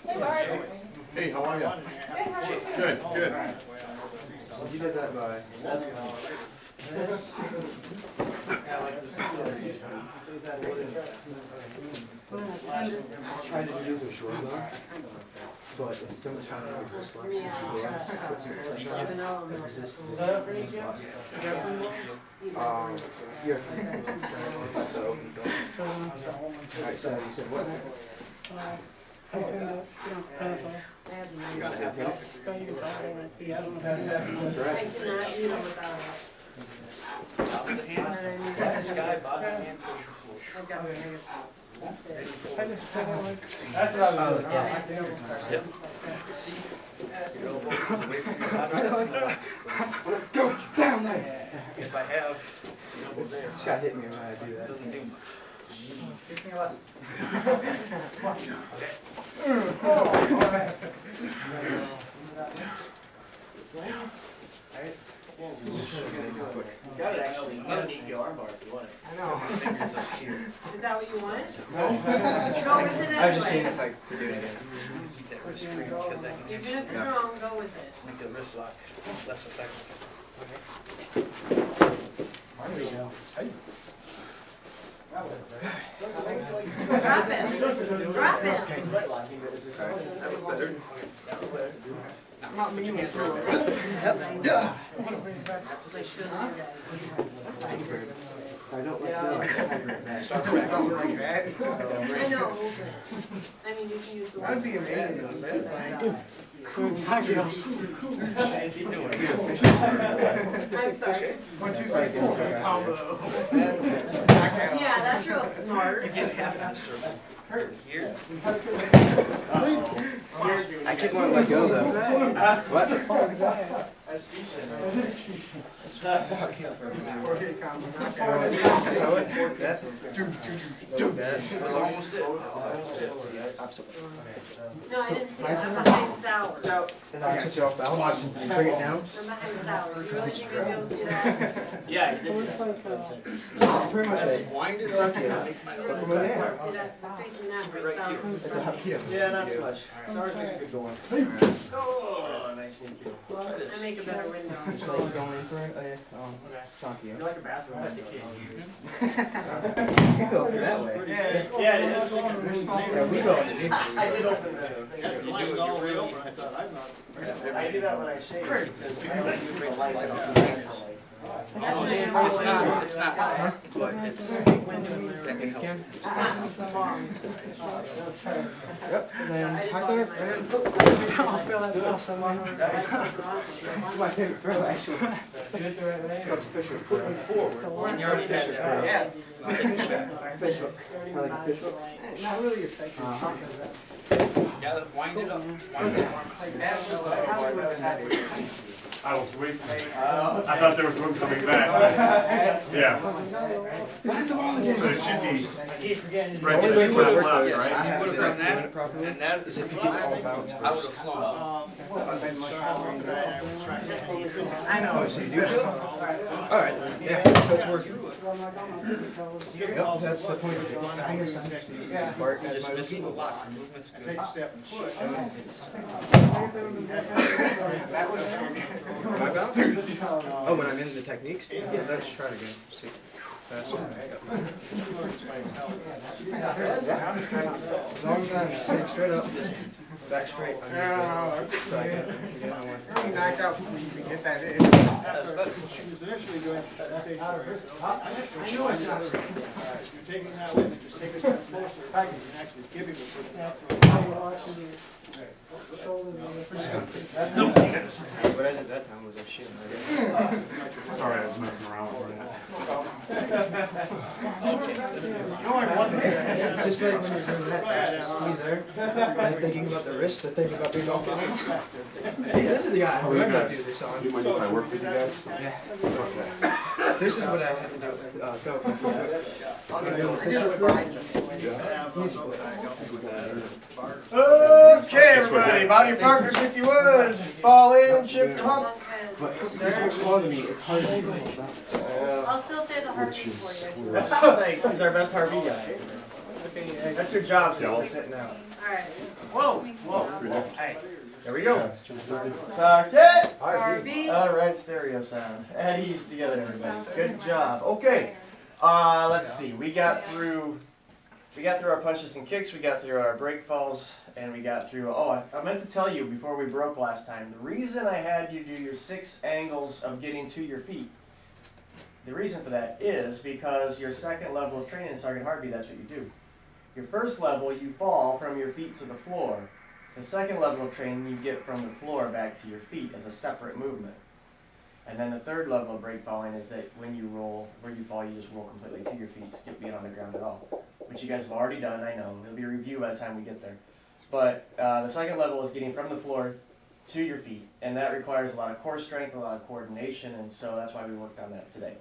in our. Hey, how are you? Good, good. You did that by. Trying to do these with short though, but it's so much harder to just like yeah. Alright, so you said what? You gotta have help. I cannot eat them without it. Out of the hands. sky, bottom of your hand towards your floor. I've got Vegas. That's what I was doing. Yep. See? Your elbow comes away from your body. That's relaxed. Go down there. If I have the elbow there, Shot hit me when I do it that. doesn't do much. You got it actually underneath your armbar if you want it. I know. Fingers up here. Is that what you want? No. Go with it I was just seeing anyway. if I could do it again. Keep that wrist free because that can Even actually if it's wrong, go with it. make the wrist lock less effective. There you go. Drop him. Drop him. That was better. That was better. Not me. They shouldn't do that. I don't like that. Start back. Something like that. I know. I mean, you can use the That'd one. be amazing. Though. That's like. Keep doing it. I'm sorry. 1, 2, 3, 4. Combo. Yeah, that's real smart. You get half in a circle. Here. I keep wanting to let go though. What? That's decent. That was almost it. That was almost it. No, I didn't see it. I'm behind Sours. And I took it off balance. Bring it down. I'm behind Sours. You really think I'd be able to see that? Yeah, you did that. It's pretty much Just a wind it up and make my from arm. there. See that? I'm facing that Keep it way. right here. Sours. It's a Hapkido. Yeah, not so much. Sours makes a good going. Oh, nice and cute. Try I this. make a better window. Just like going in for a Shonky. You like a bathroom? We go for that way. Yeah, it is. Yeah, we go. I did open the. You do it, you really. I do that when I shave. Because I don't use the light off the natural light. Almost, it's not, but it's, that can help. Yep, and then high center, and then my favorite throw actually. Got the fish hook. Put it forward, and you already had that. Yeah. I'll take it back. Fish hook. I like a fish hook. Not really effective. You gotta wind it up. Wind it up. I was waiting. I thought there was one coming back. Yeah. So it should be right to the left, right? Yes, you would have done that, and that is if you I would have flown. I know. Alright, yeah, so it's working. Yep, that's the point. I hear something. Yeah. Bart, You just missed the lock, your movement's good. Take a step and push. My bounce? Oh, when I'm in the techniques? Yeah, let's try it again. See. That's as long as I'm staying straight up, back straight. Really knocked out before you can get that in. That's better. She was initially doing station. I know it's not. If you're taking that way, then just take a step closer. You can actually give it What I did that time was I shit. Sorry, I was messing around with it. It's just like when you're doing that, squeeze there, like thinking about the wrist, the thinking about being off balance. Hey, this is the guy I'm gonna do this on. You mind if I work with you guys? Yeah. This is what I have to do with Go. I'm gonna do the Okay, everybody, body partners if you would. Fall in, shift them up. This looks long to me, it's hard to do. I'll still say the heartbeat for you. Thanks, he's our best Harvey guy. That's your job, so sitting out. Alright. Whoa. Hey. There we go. Sarkhet Harbii. Alright, stereo sound. At ease together, everybody. Good job. Okay. Let's see. We got through our punches and kicks, we got through our break falls, and we got through, I meant to tell you before we broke last time, the reason I had you do your 6 angles of getting to your feet, the reason for that is because your second level of training in Sarkhet Harbii, that's what you do. Your first level, you fall from your feet to the floor. The second level of training, you get from the floor back to your feet as a separate movement. And then the third level of break falling is that when you roll, where you fall, you just roll completely to your feet, skip being on the ground at all. Which you guys have already done, I know. It'll be a review by the time we get there. But the second level is getting from the floor to your feet. And that requires a lot of core strength, a lot of coordination, and so that's why we worked on that today.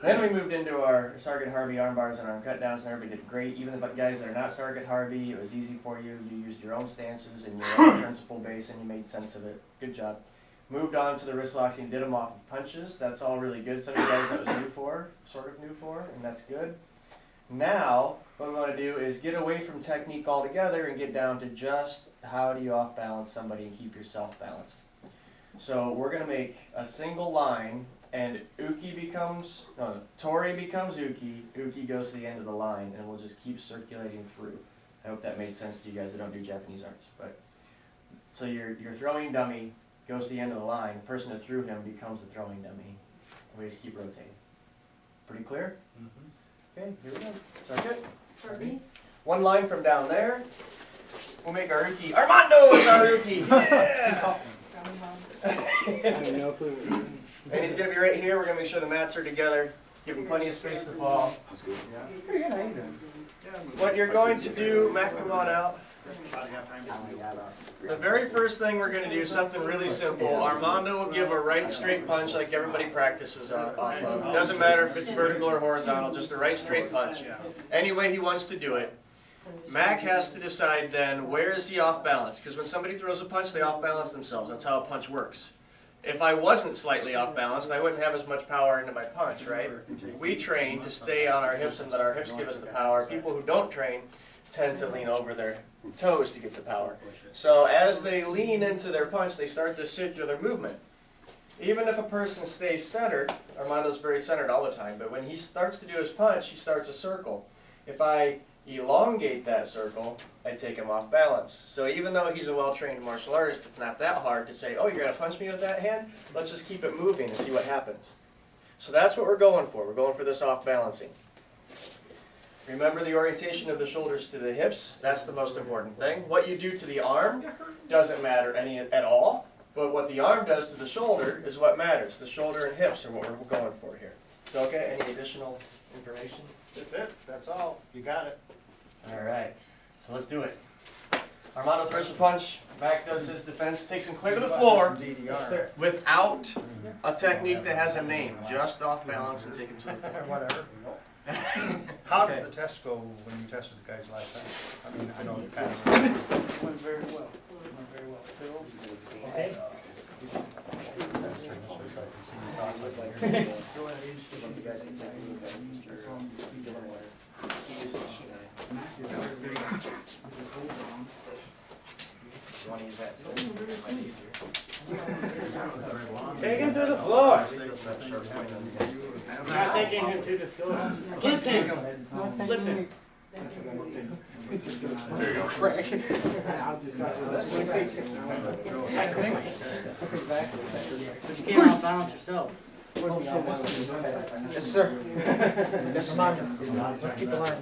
Then we moved into our Sarkhet Harbii arm bars and arm cut downs, and everybody did great. Even the guys that are not Sarkhet Harbii, it was easy for you. You used your own stances and your own principle base, and you made sense of it. Good job. Moved on to the wrist locks and did them off of punches. That's all really good. Some of you guys that was new for, sort of new for, and that's good. Now, what we want to do is get away from technique altogether and get down to just how do you off balance somebody and keep yourself balanced. So we're going to make a single line, and Tori becomes Uki goes to the end of the line, and we'll just keep circulating through. I hope that made sense to you guys that don't do Japanese arts. But so your throwing dummy goes to the end of the line, the person that threw him becomes the throwing dummy. We just keep rotating. Pretty clear? Okay, here we go. Sarkhet. Harbii. One line from down there. We'll make our Uki. Armando is our Uki! Yeah! I have no clue. And he's going to be right here. We're going to make sure the mats are together. Give him plenty of space to fall. That's good. Pretty good. How you doing? What you're going to do, Matt, come on out. The very first thing we're going to do is something really simple. Armando will give a right straight punch like everybody practices off of. It doesn't matter if it's vertical or horizontal, just a right straight punch. Any way he wants to do it. Mac has to decide then where is he off balance, because when somebody throws a punch, they off balance themselves. That's how a punch works. If I wasn't slightly off balanced, I wouldn't have as much power into my punch, right? We train to stay on our hips and let our hips give us the power. People who don't train tend to lean over their toes to get the power. So as they lean into their punch, they start this circular movement. Even if a person stays centered, Armando's very centered all the time, but when he starts to do his punch, he starts a circle. If I elongate that circle, I take him off balance. So even though he's a well-trained martial artist, it's not that hard to say, oh, you're going to punch me with that hand? Let's just keep it moving and see what happens. So that's what we're going for. We're going for this off-balancing. Remember the orientation of the shoulders to the hips. That's the most important thing. What you do to the arm doesn't matter at all, but what the arm does to the shoulder is what matters. The shoulder and hips are what we're going for here. So, okay, any additional information? That's it, that's all, you got it. All right, so let's do it. Armando throws a punch, Mac does his defense, takes him clear to the floor DDR. without a technique that has a name. Just off balance and take him to the floor. Whatever. How did the test go when you tested the guys last time? I mean, I know you passed. Went very well. Went very well. Phil? Okay. Take him to the floor. I'm not taking him to the floor. I can't take him. Flip him. There you go. But you can't outbalance yourself. Yes, sir. Yes, sir. Let's keep the line.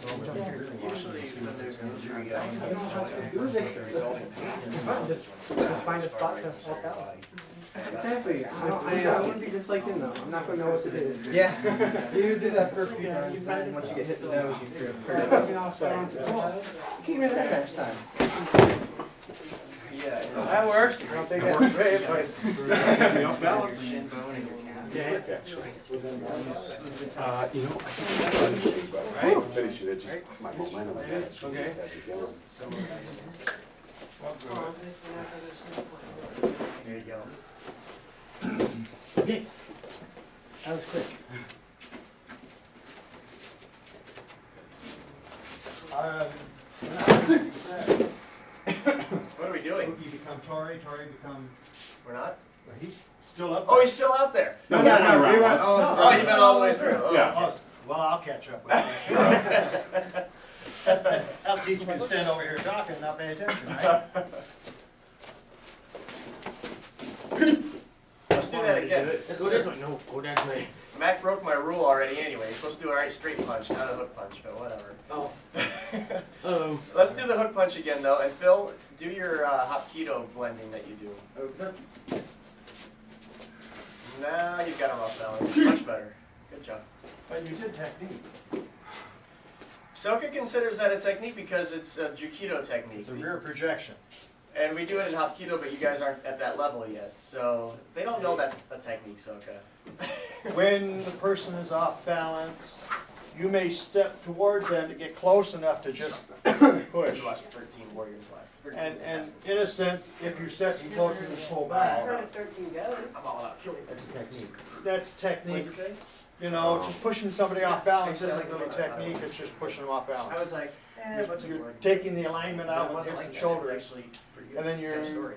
Usually when there's an injury, Just find a spot to walk out. Exactly. I wouldn't be just like him though. I'm not going to know what to do. Yeah. You do that first few times, and once you get hit in the nose, you keep me that next time. Yeah. That works. I don't think that's great, but Balance. Shin bone in your calf. Yeah. you know, I think Right? that should have just my momentum like that. Okay. There you go. Okay. That was quick. What are we doing? You become Tori become, We're not? he's still up. Oh, he's still out there. No, Oh, we went around once. oh, you've been all the way through. Oh. Yeah. Oh, well, I'll catch up with you. That'll teach me to stand over here talking and not pay attention, right? Let's do that again. Go this way. No, go that way. Mac broke my rule already anyway. You're supposed to do a right straight punch, not a hook punch, but whatever. Oh. Uh-oh. Let's do the hook punch again though, and Phil, do your Hapkido blending that you do. Now you've got him off balance. Much better. Good job. But you did technique. Soka considers that a technique because it's a Jukido technique. It's a rear projection. And we do it in Hapkido, but you guys aren't at that level yet. So they don't know that's a technique, Soka. When the person is off balance, you may step towards them to get close enough to just push. We watched 13 Warriors last. 13 And Assassins. in a sense, if you're stepping closer to pull I back, heard if 13 goes. I'm all out. That's a technique. that's technique. What'd you say? You know, just pushing somebody off balance isn't really technique, it's just pushing them off I balance. was like, a bunch of You're words. taking the alignment But it out with wasn't hips like and that. It was shoulders, actually pretty good. and then Good you're story.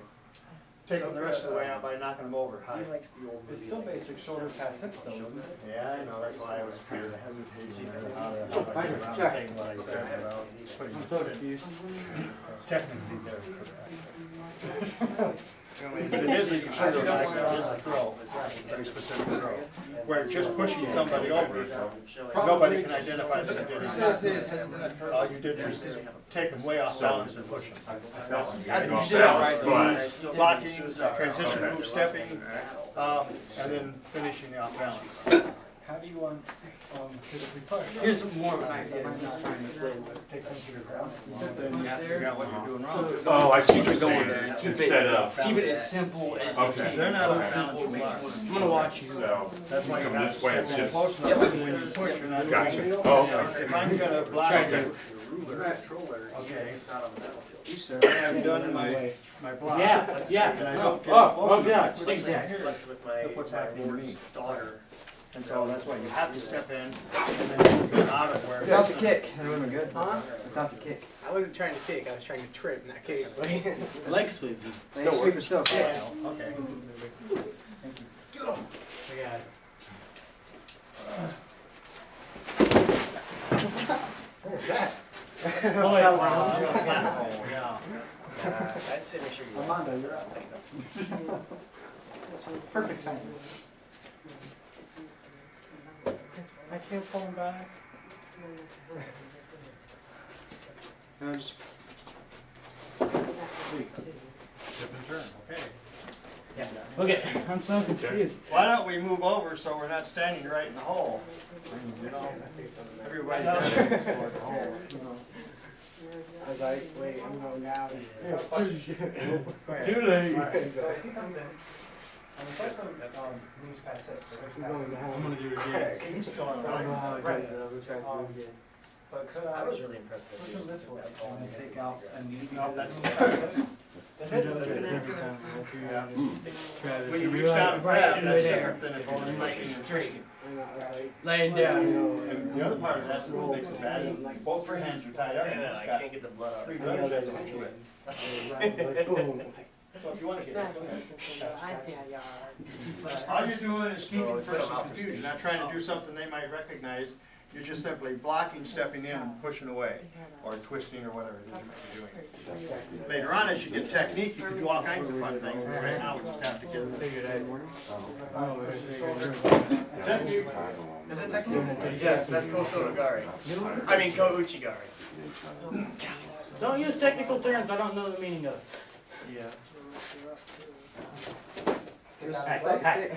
taking the rest of the way out by knocking them over high. He likes the old It's movie, still like, basic shoulder past hip though, isn't it? Yeah, I know, that's why I was kind of hesitating on how to get around Check. saying what I said about putting I'm the so foot in. confused. Technically, they're correct. But it is a shoulder pass, it is a throw, it's a very specific throw. Where just pushing somebody over, nobody can identify that you did it. All you did was take them way off balance and push them. Off balance, but Blocking, transition move, stepping, and then finishing the off balance. How do you want, if we push? Here's more of an idea, I'm just trying to play with. Take them to the ground. Then you have to figure out what you're doing wrong. oh, I see Keep what it you're going saying. there, and keep Instead it, of keep it as simple as you Okay. can. They're not So on simple balance, makes you it- are. I'm gonna watch you. so. That's why you From have to this way, step it's in just- close enough when you push, you're not. Gotcha. doing- Oh, okay. If I'm gonna block Trying you, to- okay, it's not on the battlefield. I have done my block. Yeah, And I yeah. don't get Oh, close yeah, enough. exactly. Like with my, Look what's my happening to me. ward's daughter. And so that's why you have to step in and then you get out of where. Without the kick, that would have been good. Huh? Without the kick. I wasn't trying to kick, I was trying to trip, not kick. Leg sweep. Still sweep still. Yeah, okay. I got it. Oh, wait. Oh, yeah. I'd say make sure you. Armando, you're up. Perfect timing. I can't pull him back. No, just Tip and turn, okay. Okay, I'm so confused. Why don't we move over so we're not standing right in the hole? You know, everybody does it toward the hole. I was like, wait, I'm going down. Too late. That's on. I'm going down. I'm gonna do it again. He's still on I don't know right. how I did it, I'll try to do it again. But could I I, was really impressed that look at this one, when I take out a knee. No, that's. That's it? Travis, When you you're reach down like and grab, right that's there. different than if you're just pushing and twisting. And I was like, Laying down. And the other part of that's what makes it bad, both your hands are tied up, and And it's I got can't get the blood out. three brothers that can do it. like, boom. So if you wanna get That's it, what I see how y'all are. all you're doing is keeping for some confusion, not trying to do something they might recognize. You're just simply blocking, stepping in, and pushing away, or twisting, or whatever it is you're doing. Later on, as you get technique, you can do all kinds of fun things, but right now, we just have to get Is it technique? Yes, that's Kosodogari. I mean Ko-Uchigari. Don't use technical terms I don't know the meaning of. Yeah. Hey.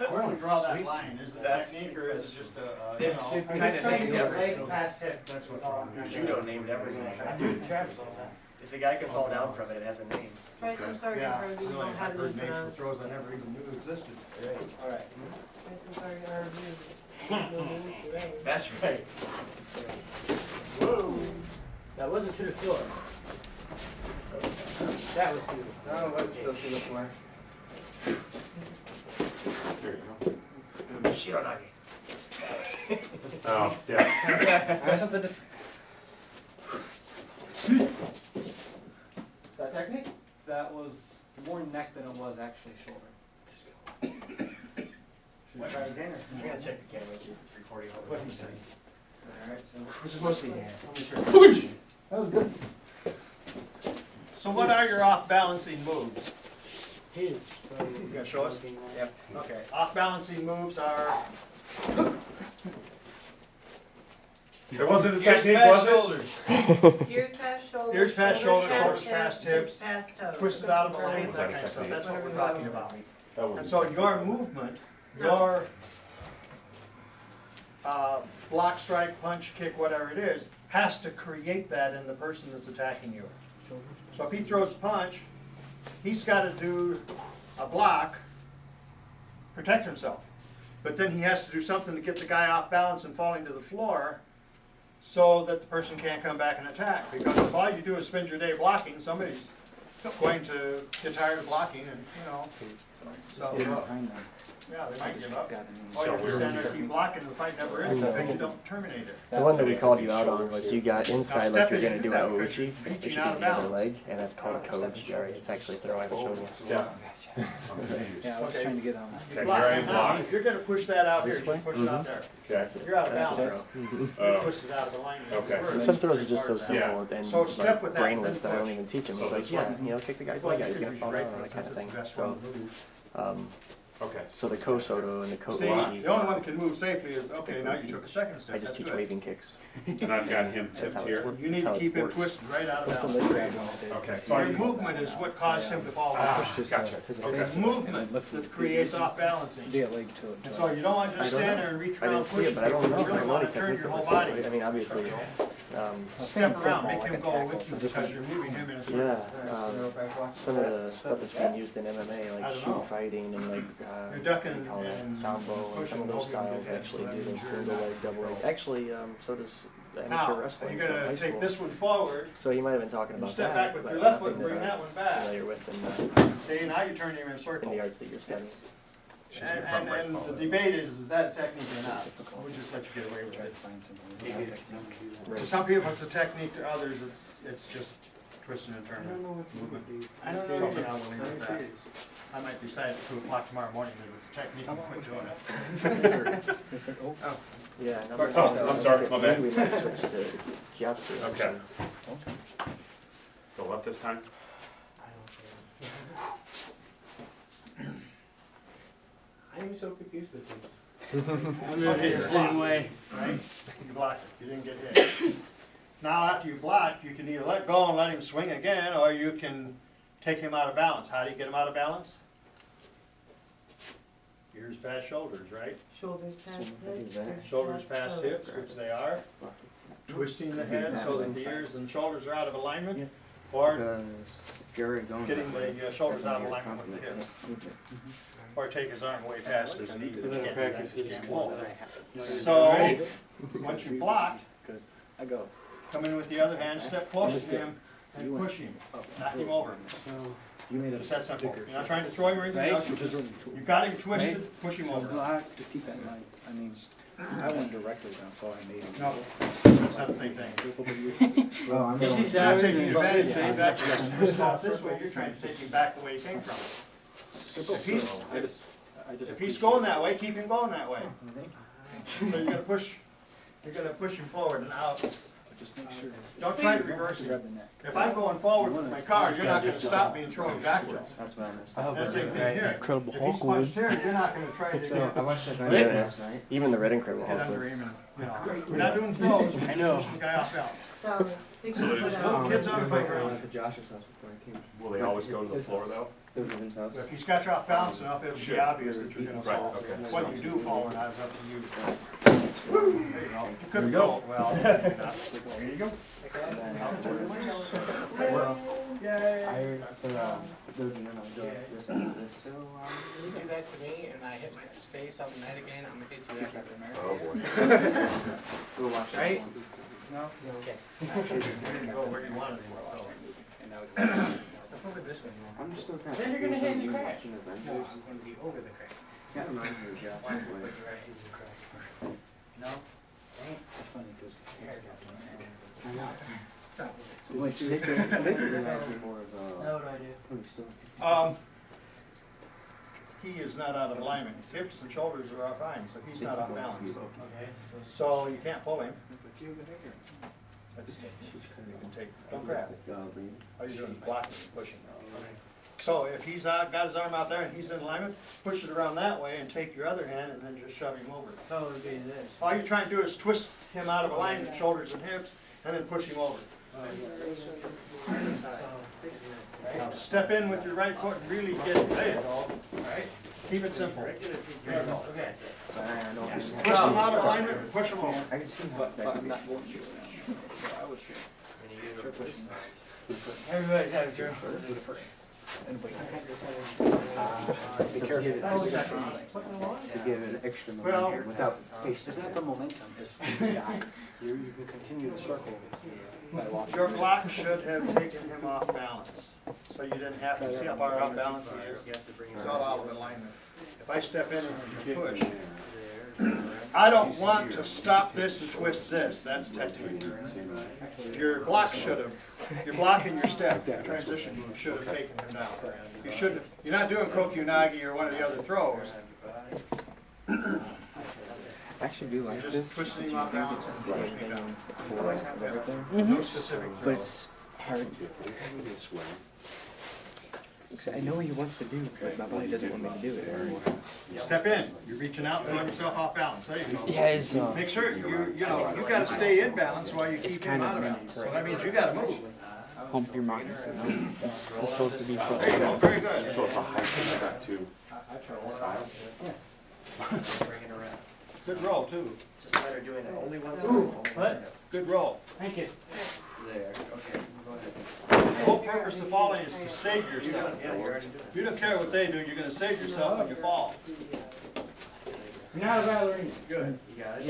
Where do we draw that line? Is it technique, or is it just a, you know? Kind of named everything. Pass hip, that's what's wrong. Judo named everything. I do it to Travis all the time. If the guy can fall down from it, it has a name. Try some Sarkhet Yeah, Harbii, you really, know how I've to heard names for pronounce. throws I never even knew existed. Alright. Try some Sarkhet Harbii. No names today. That's right. That wasn't to the floor. That was to the. No, it wasn't still to the floor. Shironagi. Oh, yeah. Try something different. Is that technique? That was more neck than it was actually shoulder. We're gonna check the camera, see if it's recording all the way. Alright, so. This is mostly That was good. So what are your off balancing moves? His. You gonna show us? Yep. Okay, off balancing moves are, It wasn't a Here's technique, past was it? shoulders. Ears past shoulders. Ears past shoulders, shoulders shoulders past hips, Past toes. twisted out of alignment, that kind of stuff, that's what we're talking about. And so your movement, your block, strike, punch, kick, whatever it is, has to create that in the person that's attacking you. So if he throws a punch, he's got to do a block, protect himself. But then he has to do something to get the guy off balance and falling to the floor so that the person can't come back and attack. Because if all you do is spend your day blocking, somebody's going to get tired of blocking and, so, yeah, they might give up. Or you just stand there and keep blocking and the fight never ends because you don't terminate it. The one that we called you out on was you got inside like you're gonna do an because Ouija, you're but reaching you out get of the other balance. leg, and that's called a coach, Jerry. It's actually throw. I haven't shown you. Step. Yeah, I was trying to get on that. You Okay, block. here I And now, block. if you're gonna push that out here, you should push it out there. Okay. If you're out of That's balance, throw. you push it out of alignment. Okay. Some throws are just so Yeah. simple and So step like with that, brainless then that I don't push. even teach them. So It's like, this yeah, one? you know, kick the guy's Well, leg out, he's you gonna should fall right down, for that kind of it's thing. the best So, one to move. Okay. so the Kosoto and the See, Kowashi, the only one that can move safely is, okay, now you took a second step, I just that's teach good. waving kicks. And I've got him That's tipped how it's here. worked. You need That's to how it keep him works. twisted right out of What's the balance. leg grab one I did? Okay. Your movement is what caused him to fall down. Gotcha. Okay. It's movement that creates off balancing. The leg to it. And so you don't want to just I don't stand know. there and reach I around didn't see it, pushing but I don't people. know You if I really want want to to turn technique your the whole body. I mean, obviously, Step around, make him go with you because you're moving him in a circle. yeah, some of the stuff that's being used in MMA, I like don't shoot know. fighting and like, You're what ducking do you call that, and sambo, and some of those pushing styles over actually the do those head. single leg, double leg. Actually, so does amateur Now, wrestling you're from high gonna take school. this one forward, So you might have been talking you about step that, back with but your left foot nothing and bring that that one I'm back. familiar with See, now you're turning him in a in circle. the arts that you're studying. And the debate is that a technique or not? We'll just let you get away with Try to it. find something. To some people, it's a technique, to others, it's just twisting and turning movement. I don't So know. for now, we'll leave it at that. I might decide at 2 o'clock tomorrow morning that it's a technique and quit doing it. Oh, Yeah. Oh, I'm sorry, my bad. We might switch to Kyatsu. Okay. Go left this time? I am so confused with this. Okay, the same way. Right? You blocked it, you didn't get hit. Now, after you blocked, you can either let go and let him swing again, or you can take him out of balance. How do you get him out of balance? Ears past shoulders, right? Shoulders past hips. Shoulders past hips, which they are. Twisting the head so that the ears and shoulders are out of alignment, or getting the shoulders out of alignment with the hips. Or take his arm way past his knee. You better practice this because So, once you blocked, I go. come in with the other hand, step close to him, and push him, knock him over. You made Just that simple. You're not trying to throw him or anything else, you've got him twisted, push him over. Just keep that in mind. I mean, I went directly down, so I made it. No, it's not the same thing. Oh, I'm You see You're not Sarah's taking and advantage his of him, face? actually, twist off this way, you're trying to take him back the way he came from. If he's going that way, keep him going that way. So you're gonna push him forward and out. Just make sure. Don't try to reverse it. Grab the neck. If I'm going forward with my car, you're not gonna stop me and throw me backwards. That's what I missed. I hope That's the I'm same thing right. here. Incredible If he's punched here, you're not gonna try to get Yeah, even the Red Incredible head Hulk. under him and, you know, we're not doing throws, we're I just know. pushing the guy off balance. So, stick your foot Little out. kids on the playground. Will they always go to the floor though? If he's got you off balance enough, it'll be obvious that you're gonna Right, fall. okay. Whether you do fall or not is up to you. There you go. You couldn't go, well, there you go. Yay. You do that to me and I hit my face on the net again, I'm gonna hit you after the marriage. Oh, boy. Right? No? Okay. You can go where you want anymore, so. And now Over this way. I'm just looking at. Then you're gonna hit the crack. No, I'm gonna be over the crack. Why would you right into the crack? No? It's funny because. Stop it. Now what do I do? He is not out of alignment. His hips and shoulders are fine, so he's not off balance. Okay. So you can't pull him. That's a technique. You can take, don't grab. All you're doing is blocking and pushing. So if he's got his arm out there and he's in alignment, push it around that way and take your other hand and then just shove him over. So it would be this. All you're trying to do is twist him out of alignment, shoulders and hips, and then push him over. Now step in with your right foot and really get it. There you go. Keep it simple. Okay. Push them out of alignment and push them over. I can see what that could be. Everybody's having trouble. Be careful. To give an extra momentum without It's not the momentum, it's the guy. You can continue the circle by walking. Your block should have taken him off balance. So you didn't have to see how far off balance he is. He's out of alignment. If I step in and push, I don't want to stop this and twist this. That's technique. Your block should have, your block and your step, your transition move should have taken him down. You shouldn't have, you're not doing Kokyunagi or one of the other throws. I actually do like You're this. just twisting him off balance and pushing him down. For everything. No specific But throw. it's hard. Because I know what he wants to do, but my body doesn't want me to do it anymore. Step in. You're reaching out, throwing yourself off balance. There you go. Yeah, it's Make sure you know you got to stay in balance while you keep him out of balance. So that means you got to move. hump your mind. It's supposed to be There you go. Very good. So it's a high step too. Good roll too. Just a matter of doing it only once. What? Good roll. Thank you. There, okay, go ahead. The whole purpose of falling is to save yourself. Yeah, you already did it. You don't care what they do. You're going to save yourself when you fall. You're not a ballerina. Good. You got it?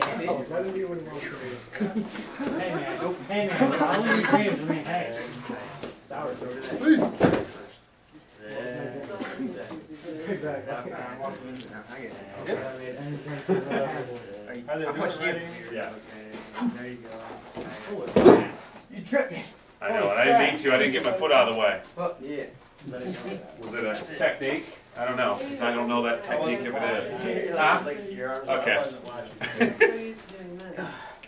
Hey man, I'll leave James, I mean, hey. Sour, so did that. Exactly. Are they doing ready? Yeah. There you go. You tripped me. I know, and I didn't mean to, I didn't get my foot out of the way. Yeah. Let it go. Was it a technique? I don't know, because I don't know that technique if it is. Like your arms Okay. I wasn't watching.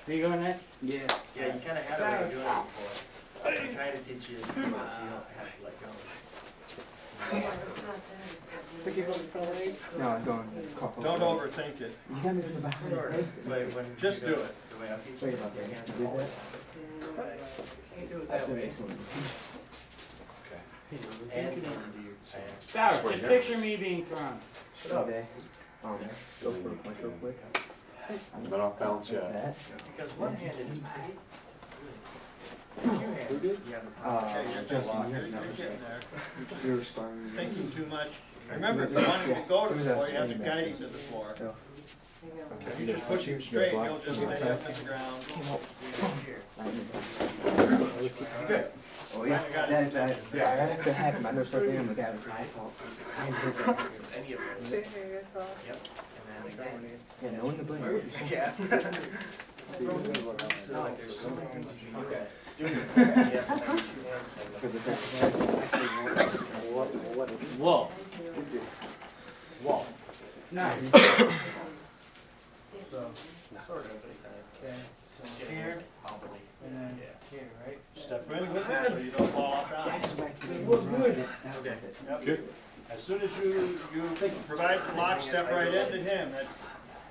Are you going next? Yeah, you kind of had it when you were doing it before. I'm trying to teach you this before, so you don't have to let go. No, I'm going. Don't overthink it. Sort of, but when Just you do go it. The way I'll teach you, Wait your about that. hands You are did always. that? Can't do it that way. And you do your hand. Sour, just picture me being thrown. Okay. Go for a punch real quick. I'm not off balance yet. That. Because one-handed is pretty. Two hands, you have a Okay, you're Justin, getting you're there. You're sparring. Thinking too much. Remember, if you want him to go to the floor, you have to guide him to the floor. If you just push him straight, he'll just stay up at the ground. Good. Oh yeah. Finally got his attention. Yeah, I have to have him. I know start thinking, my dad was my fault. Any of those. Yep. And then again. Yeah, no one to blame. Yeah. It's not like there's so many things you can do. Doing it, you have to have your two hands like Whoa. Whoa. Nice. So, sort of, okay. Here, probably. And then here, right? Step in with it so you don't fall off balance. It was good. Okay. Yep. As soon as you provide the lock, step right into him.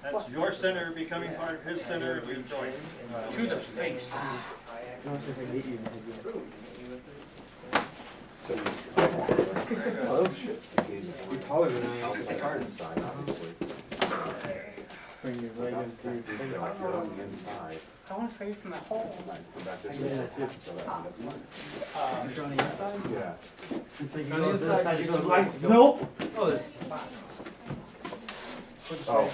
That's your center becoming part of his center of your joint. To the face. Oh shit. You taller than I am. It's hard inside, obviously. Bring your leg into your I want to save from that hole. You're on the inside? Yeah. So you On go the to the inside, side, you you go go right. Nope. Oh, there's. Oh,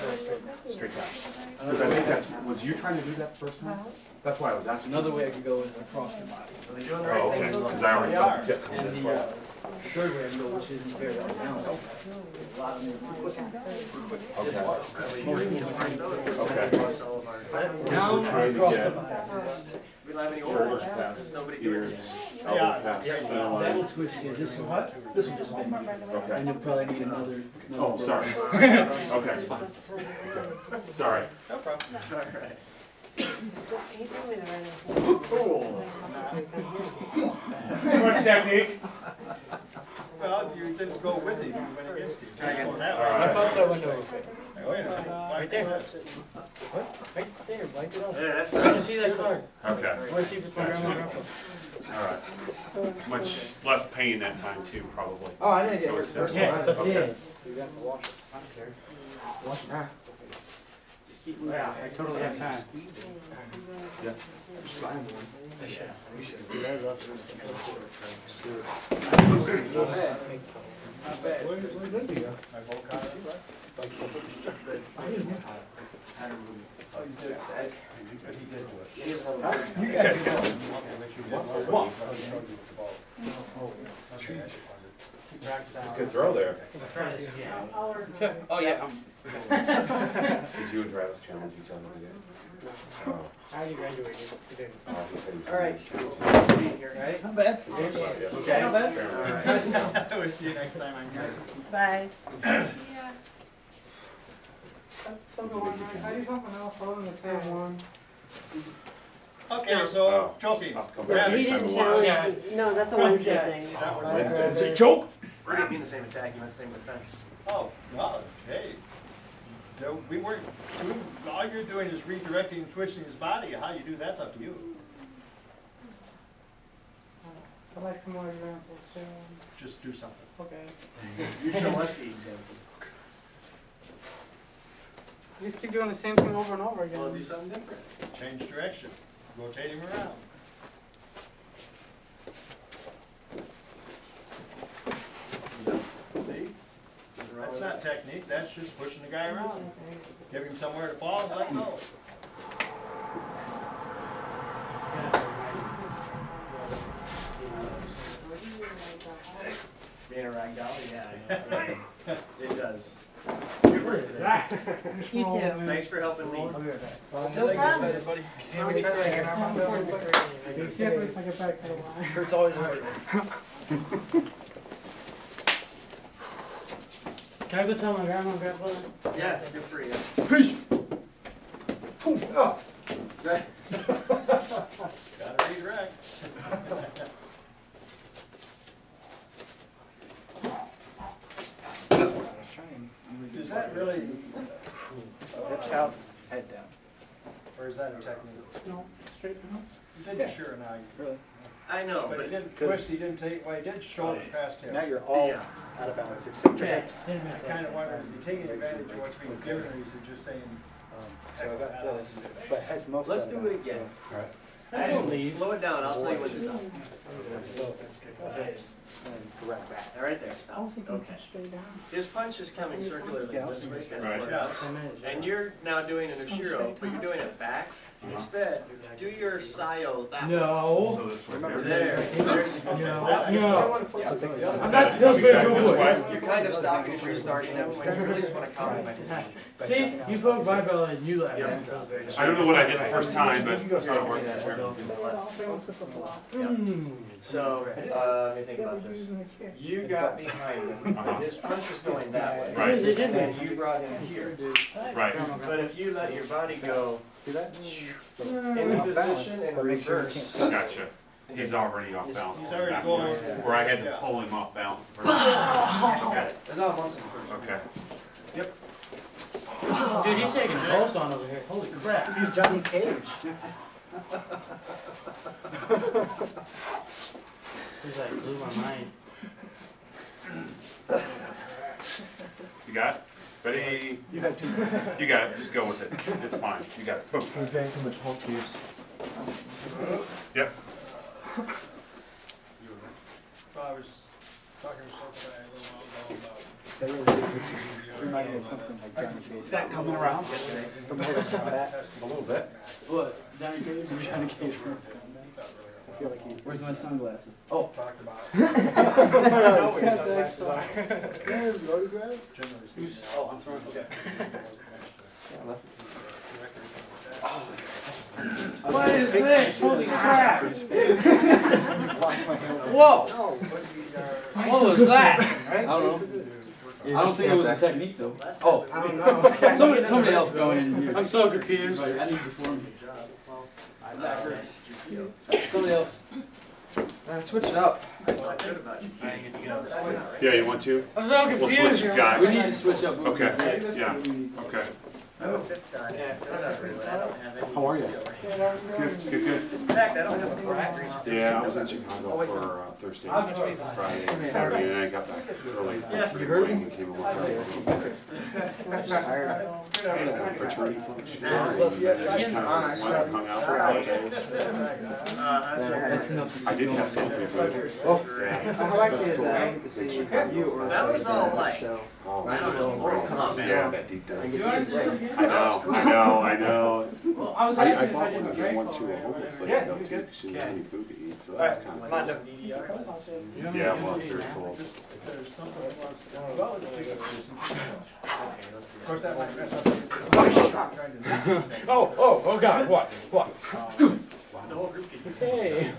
straight down. Because I think that's, was you trying to do that first time? That's why I was asking. Another way I could go is across your body. Are they doing the Oh, right okay, thing? because I already felt the tip. And the third way I go, which isn't very well known. A lot of movement. Okay. Down, We're trying to across get the body. We don't have any shoulders orders. past There's nobody doing ears, it. elbows past center That will line. twist you. This will just bend you. Okay. And you'll probably need another. Oh, sorry. Okay. Sorry. No problem. All right. Too much technique. Well, you didn't go with him, you went against him. Try going that way. All right. I thought that window was big. Wait a minute. Right there. What? there, Mike. Get over. There, that's You nice. see that car? Okay, I want to see if it's my grandma or grandpa. alright. Much less pain that time too, probably. Oh, I didn't get It was hurt. simple. Yeah, so Okay. yes. You got to wash it. I don't care. Wash it now. Yeah, I totally have time. Just buy one. Not bad. Where did you go? My Volcano. Oh, you did it. He did do it. You got it. Good throw there. Oh, yeah, Did you and Travis challenge each other today? I already graduated. Today. All right. Here, right? Not bad. Okay. Not bad. We'll see you next time, I guess. Bye. How do you something else other than the same one? Okay, so, choking. I'll come No, back he next time didn't to watch. challenge, no, that's a Wednesday thing. Wednesday. Joke! We didn't mean the same attack, you meant the same defense. Oh, well, hey. No, we weren't, all you're doing is redirecting and twisting his body. How you do that's up to you. I'd like some more examples too. Just do something. Okay. You show us the examples. You just keep doing the same thing over and over again. We'll do something different. Change direction. Rotate him around. See? That's not technique, that's just pushing the guy around. Give him somewhere to fall and let go. Being a ragdoll, yeah, I know. It does. You too. Thanks for helping me. No problem. Can we try to get our mind over quick? You see if I get back to the line. Kurt's always right. Can I go tell my grandma and grandpa? Yeah, good for you. Gotta redirect. Is that really, Hips out, head down. or is that a technique? No, straight down. You did sure now. Really? I know, But he but didn't twist, he didn't take, well, he did shoulder past him. Now you're all Yeah. out of balance except your hips. Didn't I mess kind up. of wonder, is he taking advantage of what's being given, or is he just saying, So I got this, but head's most let's of do it. it again. Alright. Actually, slow it down, I'll tell you when to stop. So, hips and direct back. All right there, stop. Okay. straight down. His punch is coming circularly this way, kind of Right. toward us. And you're now doing an Ushiro, but you're doing it back. Instead, do your Sayo that way. No. So this way. There. There's No. Yeah, I'm This not those big good this boy. way. You're kind of stopping as you're starting them when you really just want to compliment his punch. See, you poked my belly and you left. I don't know what I did the first time, but it'll work. So, let me think about this. You got behind him, his punch is going that way. Right. And you brought him here. Right. But if you let your body go See that? in position and reverse. Gotcha. He's already off balance. he's already going. Where I had to pull him off balance. Okay. There's not muscle first. Okay. Dude, he's taking balls on over here. Holy crap. He's Johnny Cage. He's like blew my mind. You got it? Ready? You had two. You got it. Just go with it. It's fine. You got it. Boom. He drank too much Hulk juice. Yep. I was talking to somebody a little while ago about. Reminded me of something like Johnny Cage. Is that coming around? From here to back. A little bit. What? Johnny Cage? Johnny Cage. I feel like he. Where's my sunglasses? Oh. Talked about. There's the autograph. Who's? Oh, I'm throwing. Okay. What is this? Holy crap. Whoa. What was that? I don't know. I don't think it was a technique though. Oh, I don't know. Somebody else go in. I'm so confused. I need this one. that hurts. Somebody else. Switch it up. Yeah, you want to? I'm so We'll switch confused. guys. We need to switch up. Okay. Yeah. Okay. It's done. Not really. I don't have any. How are you? Good, good, good. In fact, I don't have a crack reason. Yeah, I was in Chicago for Thursday, Friday, Saturday, and I got back early. Yeah. You heard me? Came over fraternity function. Just kind of went and hung out for a couple days. I did have something good. Yeah. How actually is that? I don't get to see you or. That was all like. Oh, I don't know. Come on, man. yeah, that deep dive. I get to see you. I know. Well, I was I asking if bought I did one a of break the one call. to a homeless lady Yeah, though you're too. good. She didn't have any food to eat, so All that's right, kind of not nice. enough DDR. Yeah, well, very cool. If there's something that wants to go, well, it's big. Okay, let's do Of course, that. that might mess up. Oh God, what? The whole group can. Hey.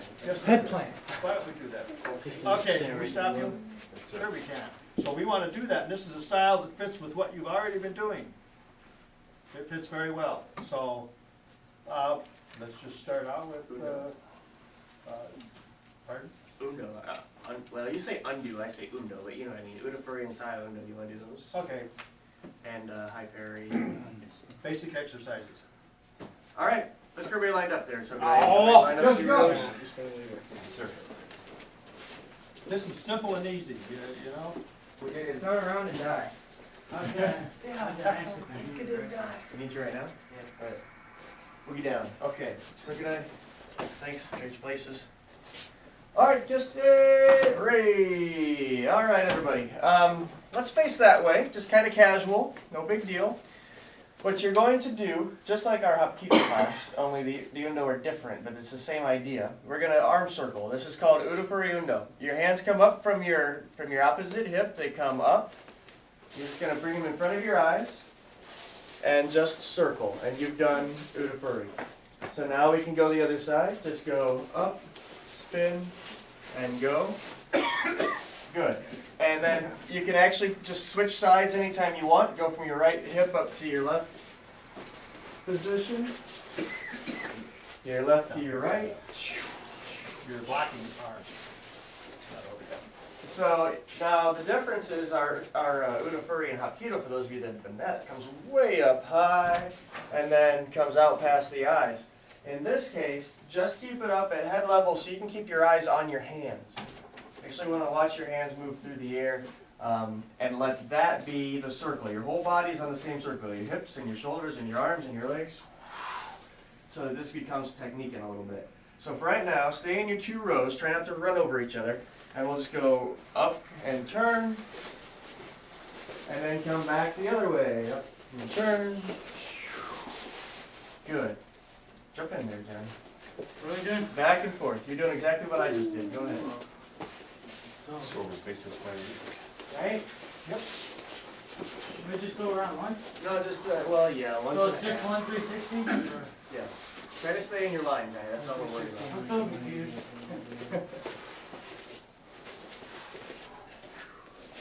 Head plan. Why don't we do that? Okay, can we stop you? Sure we can. So we want to do that, and this is a style that fits with what you've already been doing. It fits very well. So, let's just start out with, pardon? Undo. Well, you say undo, I say undo, but you know what I mean. Udafuri and Sai undo. You want to do those? Okay, And high parry. basic exercises. All right, let's go be lined up there. So Oh, line up just to go. yours. This is simple and easy, you know? We're gonna turn around and die. Okay. You need to right now? Yeah. All right. Boogie down. Okay. Sarkhet. Thanks. Change places. All right, just ready. All right, everybody. Let's face that way. Just kind of casual. No big deal. What you're going to do, just like our Hapkido class, only the undo are different, but it's the same idea. We're going to arm circle. This is called Udafuri Undo. Your hands come up from your opposite hip. They come up. You're just going to bring them in front of your eyes and just circle. And you've done Udafuri. So now we can go the other side. Just go up, spin, and go. Good. And then you can actually just switch sides anytime you want. Go from your right hip up to your left position. Your left to your right. You're blocking arms. So now the difference is our Udafuri and Hapkido, for those of you that have been that, comes way up high and then comes out past the eyes. In this case, just keep it up at head level so you can keep your eyes on your hands. Actually want to watch your hands move through the air and let that be the circle. Your whole body's on the same circle. Your hips and your shoulders and your arms and your legs. So that this becomes technique in a little bit. So for right now, stay in your 2 rows. Try not to run over each other. And we'll just go up and turn. And then come back the other way. Up and turn. Good. Jump in there, Jen. What are we doing? Back and forth. You're doing exactly what I just did. Go ahead. So we'll face this way. Right? Yep. Should we just go around once? No, just, well, yeah, once So and it's a just half. 1 360? Or? Yes. Try to stay in your line, guy. That's all we're worried about. I'm so confused.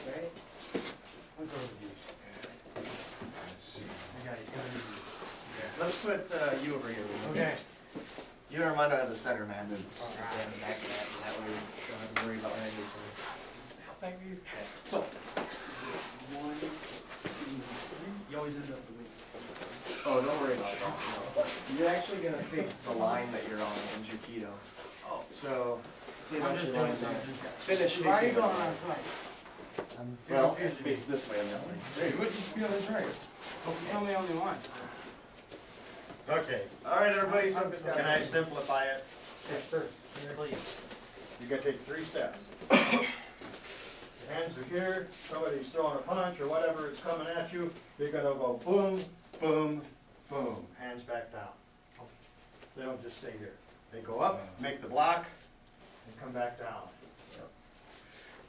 Right? Let's put you over here. Okay. You and Armando have the center, man. Just stay on the back of that, and that way we don't have to worry about landing each other. So, 1, 2, 3. You always end up with Oh, don't worry about it. No. You're actually going to face the line that you're on in Jukido. Oh. So, see I'm about just your doing line there. something. Finish Why are you facing going that way. around twice? Well, face this way on that way. Hey, what you feel is right. You told me only once. Okay, All right, everybody. So can I simplify it? Yes, sir. Please. You're gonna take 3 steps. Your hands are here, somebody's throwing a punch or whatever is coming at you, you're gonna go boom, boom, boom, hands back down. They don't just stay here. They go up, make the block, and come back down.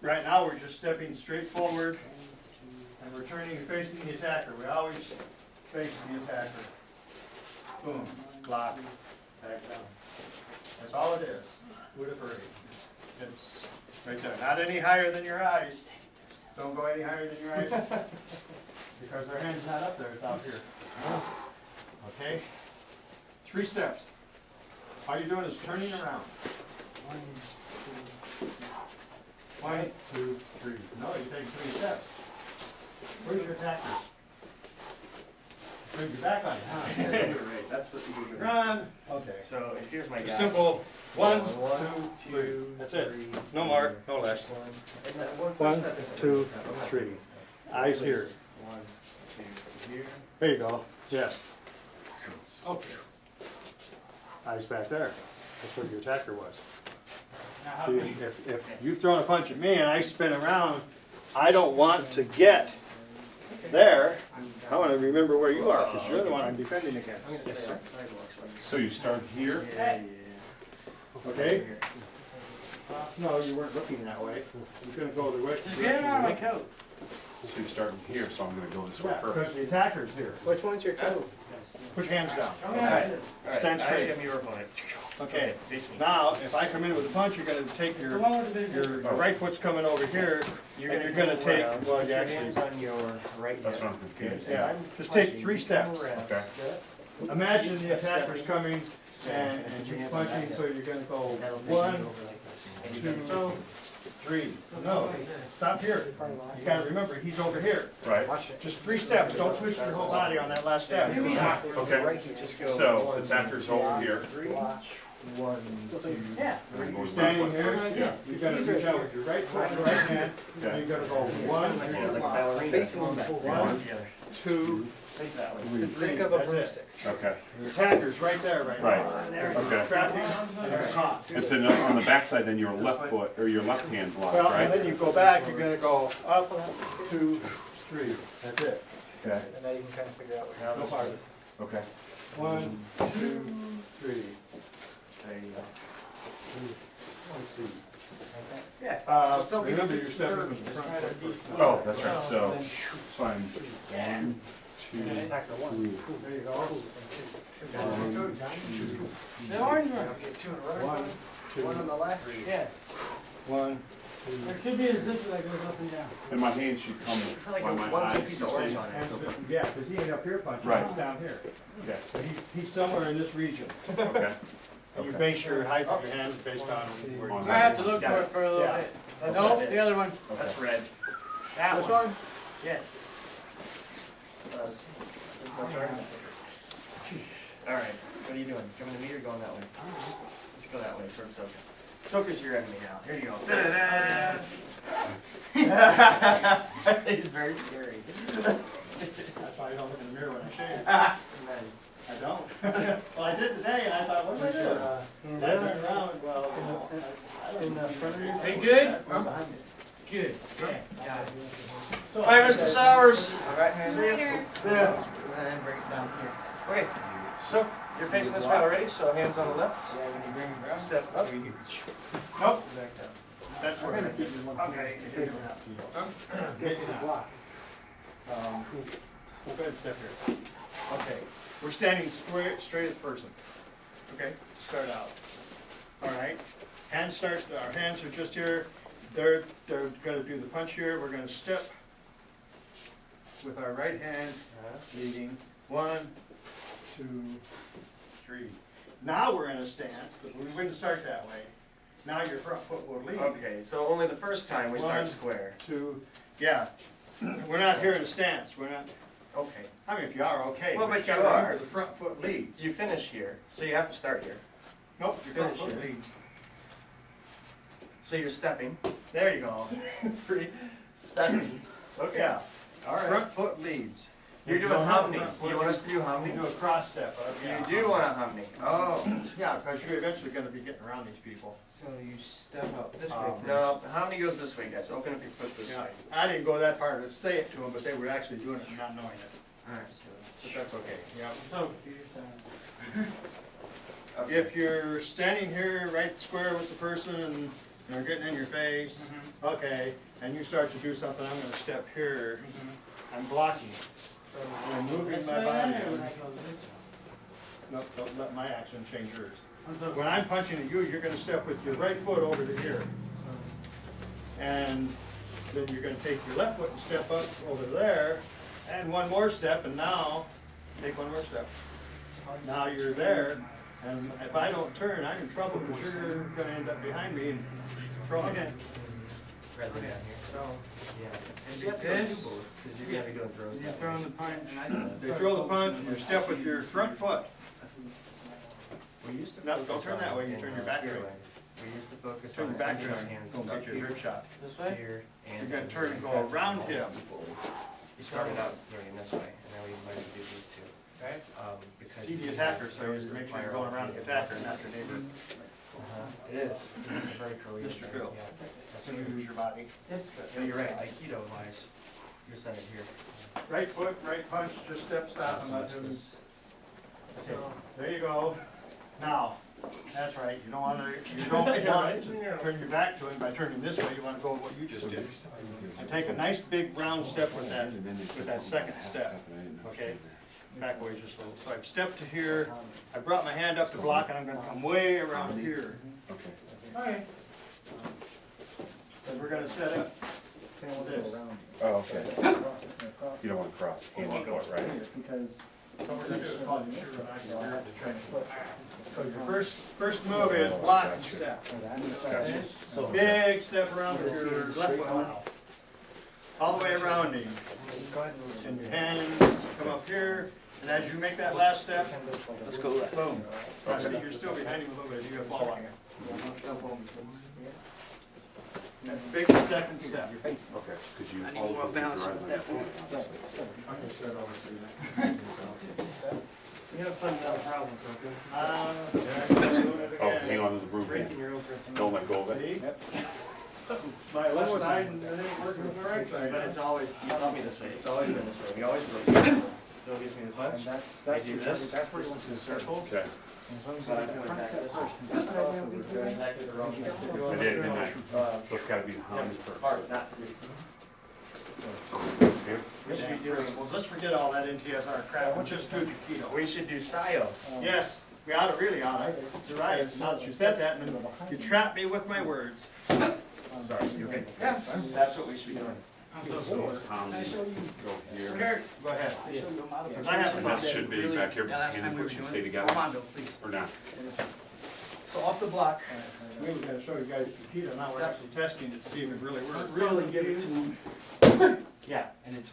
Right now, we're just stepping straight forward, and we're turning and facing the attacker. We always face the attacker. Boom, block, back down. That's all it is, with a parade. It's right there, not any higher than your eyes. Don't go any higher than your eyes, because our hand's not up there, it's out here. Okay? 3 steps. All you're doing is turning around. 1, 2, 3. No, you take 3 steps. Where's your attacker? turn your back on you. Right, that's what you do. Run, okay. So here's my guy. Simple, 1, One, 2, 3, that's it. No more, no less. And that one 1, step is- 2, 3. Eyes here. 1, 2, here. There you go, yes. Okay. Eyes back there. That's where your attacker was. Now, how See, can if you've thrown a punch at me and I spin around, I don't want to get there. I want to remember where you are, because you're the one I'm defending against. I'm gonna stay on sidewalks when So you start here? Yeah. Okay? No, you weren't looking that way. You're gonna go the way. Just get him out of my coat. So you're starting here, so I'm gonna go this way Yeah, first. because the attacker's here. Which one's your coat? Put your hands down. Alright, Stand I straight. am your opponent. Okay, Face me. now, if I come in with a punch, you're gonna take The your, one with the big. your right foot's coming over here, and you're gonna come take, around, well, put you your actually, hands on your right That's hip. what I'm confused. yeah, just take 3 steps. Okay. Imagine the attacker's coming, and he's punching, so you're gonna go 1, 2, 3. No, stop here. You gotta remember, he's over here. Right, Just 3 steps, don't twist your whole body on that last step. okay. Just go. So the attacker's over here. 1, 2, Yeah. And I'm going Standing left here, foot. Yeah. you're gonna reach out with your right foot and right hand, and Okay. you're gonna go 1, like a ballerina. Facing them back. 1, 2, Face that way. 3. Think of a That's it. broomstick. Okay, The attacker's right there, right right, now. okay. Trap him, and you're caught. And so now on the backside, then your left foot, or your left hand block, Well, and right? then you go back, you're gonna go up, 2, 3. That's it. Okay, And now you can kind of figure out where. No harder. okay. 1, 2, 3. There you go. Let's see. Yeah. Just don't be Remember, too you're stepping curvy. with the Just front try to foot be- first. Oh, that's right, so I'm 1, 2, Attacker 1. There you go. The orange one. Get 2 in a row. 1, 2, One on the left. Yeah. 1, There should be a zipper that goes up and down. and my hand should come It's got like by a my one eyes. piece you of orange see? on it. and, yeah, because he ain't up here punching, Right. he's down here. Okay, So he's somewhere in this region. okay. And you Okay. base your height of your hands based on where On you I have to look Got for it. it for a little Yeah. bit. That's No, not it. the other one. That's red. That This one. one? Yes. That's my turn. Alright, what are you doing? Coming to me or going that way? Let's go that way for Soka. Soka's your enemy now. Here you go. Da-da-da. He's very scary. That's why I don't look in the mirror when I shave. Nice. I don't. Well, I did today, and I thought, what am I doing? I turned around, well, I don't know. Hey, good? Behind it. Good. Yeah. Bye, Mr. Sowers. Later. Yeah. And bring it down here. Okay, so you're facing this way already, so hands on the left. Step up. Nope. Back down. That's where. Okay. Get in block. Go ahead, step here. Okay, we're standing straight as a person. Okay, start out. All right, our hands are just here. They're gonna do the punch here. We're gonna step with our right hand leading. 1, 2, 3. Now we're in a stance. We wouldn't start that way. Now your front foot will lead. Okay, so only the first time we start 1, square. 2, yeah. We're not here in a stance. We're not. Okay. I mean, if you are, okay. Well, but you gotta you are. remember the front foot leads. You finish here, so you have to start here. Nope, your front Finish foot it. leads. So you're stepping. There you go. Stepping. Okay. Yeah, All right. front foot leads. You're doing Don't have a Hamni. front Do you foot. want us to do You Hamni? do a cross step. You do want a Hamni. Oh. Yeah, because you're eventually gonna be getting around these people. So you step up this way. No, Hamni goes this way, guys. Open up your foot this Yeah, way. I didn't go that far to say it to them, but they were actually doing it and not knowing it. Alright, But that's okay, yeah. So confused. so. If you're standing here right square with the person and they're getting in your face, okay, and you start to do something, I'm gonna step here, I'm blocking. I'm moving This my way body. then, or when I go this way? Nope, don't let my action change yours. I'm so- When I'm punching at you, you're gonna step with your right foot over to here. And then you're gonna take your left foot and step up over there, and one more step, and now, take one more step. Now you're there, and if I don't turn, I'm in trouble, because you're gonna end up behind me and throwing Okay. it. rather than down here. Yeah. And You have to go this, do both, because you're gonna be doing throws. you're throwing the punch. They throw the punch, you step with your front foot. We used to No, focus don't turn on that way, you in, turn your back here, way. right. We used to focus Turn on your back keeping our way. hands Don't up get your here, rib shot. This way? here, and. You're gonna turn and go around him. You started out throwing this way, and then we learned to do these two. Okay. Because See the you attacker, have so you throws that make sure you're require going around the all attacker and not your neighbor. It is. It's very courageous. Mr. Phil. Yeah. That's So what you use your body. No, you're right, Aikido wise, you're centered here. Right foot, right punch, just step, stop, and let him. There you go. Now, that's right, you don't wanna, you don't want to turn your back to him by turning this way, you wanna go with what you just did. And take a nice big round step with that second step, okay? Back away just a little. So I've stepped to here, I brought my hand up to block, and I'm gonna come way around here. Okay. Alright. And we're gonna set up this. Oh, okay. You don't want to cross hand and foot, right? So we're gonna do is call you sure and I can rear the training. So your first move is block and step. So big step around with your left foot now. All the way around him. And your hands come up here, and as you make that last step, Let's go left. boom. I see you're still behind him a little bit, you gotta fall on it. And big second step. Okay, because you. I need more balance with that one. You have fun without problems, okay? Oh, hang on to the broom Breaking hand. your own principle. Don't let go of it. See? My left side and then it working with the right side. But it's always, you taught me this way, it's always been this way, we always rotate. Phil gives me the punch, I do this, this is in circles, Okay. but I'm going back this way. Doing exactly the wrong thing to do. I did, didn't I? So it's gotta be behind first. Hard, not to be. Here? We should be doing, well, let's forget all that NTSR crap, we'll just do the keto. We should do Sayo. Yes, we ought to, really ought to. You're right, now that you said that, and then you trapped me with my words. Sorry, you okay? Yeah. That's what we should be doing. So Tom, Can I show you? go here. Go ahead. Can I show you a model? Because I have And to this should be back here, but Yeah, last hand time and we were foot should doing stay it. together, Armando, please. or not? So off the block. We were gonna show you guys the keto, now we're actually testing it to see if it really works. Really give it to him. Yeah. And it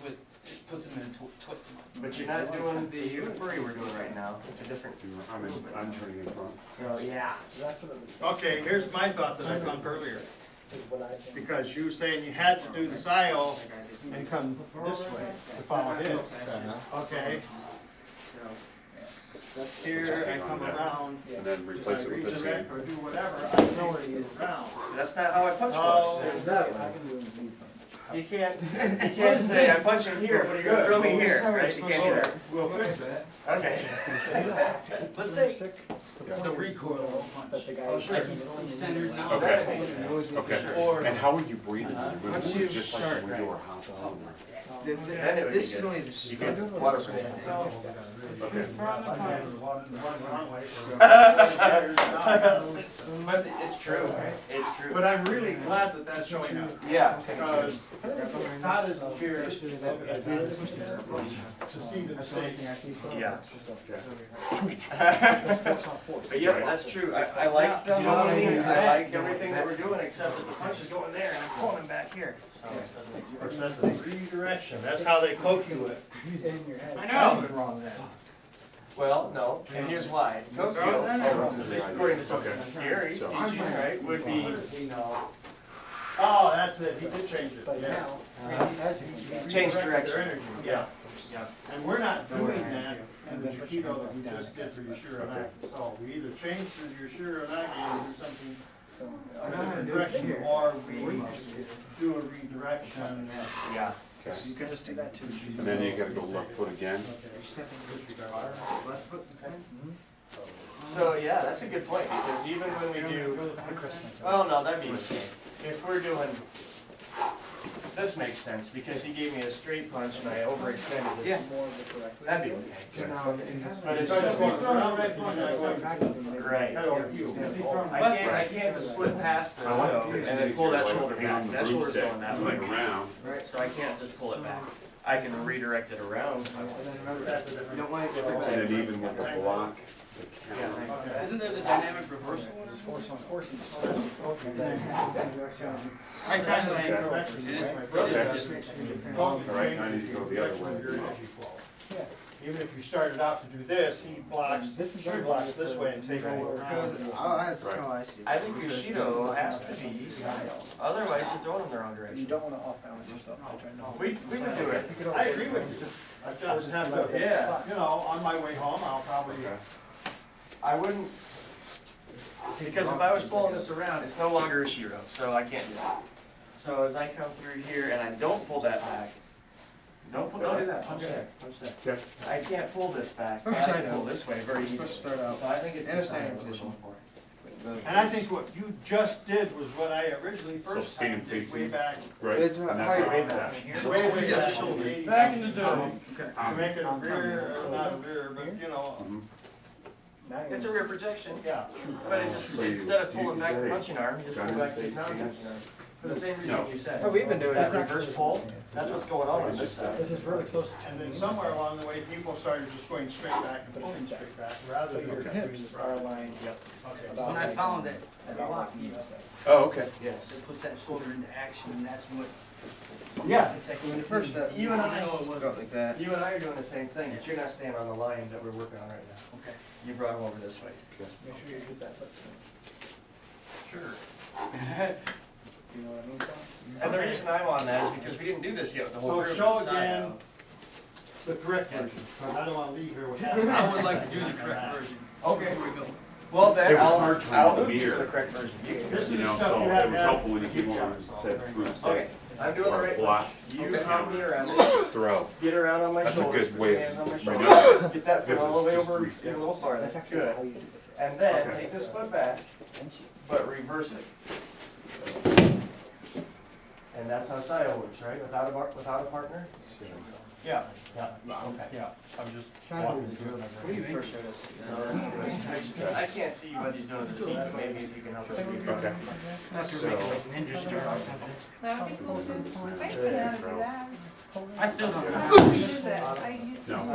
puts him in a twist him up. But you're not doing the furry we're doing right now, it's a different. I'm turning in front. So, yeah. Okay, here's my thought that I thought earlier. Because you were saying you had to do the SIO and come this way to follow his. Okay. Here, I come around, And then if I replace it with this redirect hand. or do whatever, I know where to get around. That's not how I punch Oh, folks. is that You can't say, I punch him here, but you're gonna throw me here, right? You can't do that. We'll fix that. Okay. Let's say the recoil punch. Like he's centered now. Okay, okay. Or And how are you breathing when you Once move? you Just like start, when we right. do our house on Then it would be this is good. only the You start. get water resistance. But it's true, it's true. But I'm really glad that that's showing up. Yeah. Because Todd isn't here to see the mistakes. Yeah. But yeah, that's true. I like the harmony, I like everything that we're doing, except that the punch is going there and I'm pulling him back here. So it doesn't make sense. That's the redirection, that's how they poke you with. I know. Well, no, and here's why. Tokyo, at least according to something here, he's teaching, right, would be, Oh, that's it, he did change it, yeah. change Their direction. energy. Yeah. And we're not doing that in the Chiquito that we just did for Yashiro and I. So we either change to Yashiro and I and do something a different direction, or we do a redirection. Yeah. Okay. You can just do that too. And then you gotta go left foot again. So, yeah, that's a good point, because even when we do, well, no, that'd be okay. If we're doing, this makes sense, because he gave me a straight punch and I overextended it. Yeah. That'd be okay. But it's So just, just going around, but you're not going right. head over heels. I can't just slip past this though, and then pull that shoulder back. That shoulder's going that way. Around. Right, so I can't just pull it back. I can redirect it around. That's a different. You don't want it And then even with the block, Okay. Isn't there the dynamic reversal one? I kind of like. All right, I need to go the other way. Even if you started out to do this, he blocks, should blocks this way and take it around. I think your Shido has to be style, otherwise you're throwing them the wrong direction. You don't wanna off balance yourself. We would do it. I agree with you. I've just have to, Yeah. you know, on my way home, I'll probably, I wouldn't, because if I was pulling this around, it's no longer a Shiro, so I can't do that. So as I come through here and I don't pull that back, don't do that, punch that. Okay. I can't pull this back, I can pull this way very easily. So I think it's the style we're looking for. and I think what you just did was what I originally first stand time did way facing. back. Right? It's And that's how you all read that. Way back in the 80s. Back in the day. To make it a rear, or not a rear, but you know, It's a rear projection, yeah. but it just, So you- instead of pulling back the you punching arm, you just pull back the non-punching arm. For the same reason No. you said. Oh, we've been doing That it. reverse pull, that's what's going on this side. This is really close to. And then somewhere along the way, people started just going straight back and pulling straight back, rather than Your doing hips the are front. aligned. Okay. When I found that block, Oh, okay. yes, it puts that shoulder into action, and that's what. Yeah. When the first step. You and I, know it was. Go like that. you and I are doing the same thing, but you're not staying on the line that we're working on right now. Okay. You brought him over this way. Make sure you hit that foot. Sure. You know what I mean, Tom? And the reason I'm on that is because we didn't do this yet with the whole So group. show Side again out. the correct version, because I don't wanna leave here with that. I would like to do the correct version. Okay. Here we go. Well, then, It was hard to I'll read the move you to mirror. the correct version. You can. This is You the know, stuff so you it have was now. helpful when you came over and said, Okay, I'm doing the right block. push. You Okay. help me around it, Throw. get around on my That's a shoulders, good put way your of hands on my remembering. shoulders, get that foot This all the is way just over, three get a little farther, That's actually good. how you do it. And then Okay. take this foot back, but reverse it. And that's how Sayo works, right? Without a partner? Yeah, Yeah. Okay. yeah, I'm just Trying to walking do through it. What do you think? I can't see what he's doing with his feet, but maybe if you can help us. Okay. Like So- ninja stir or something. That would be cool too. I used to know how to do that. I still don't know how to What do it. is it? I used to. No. I don't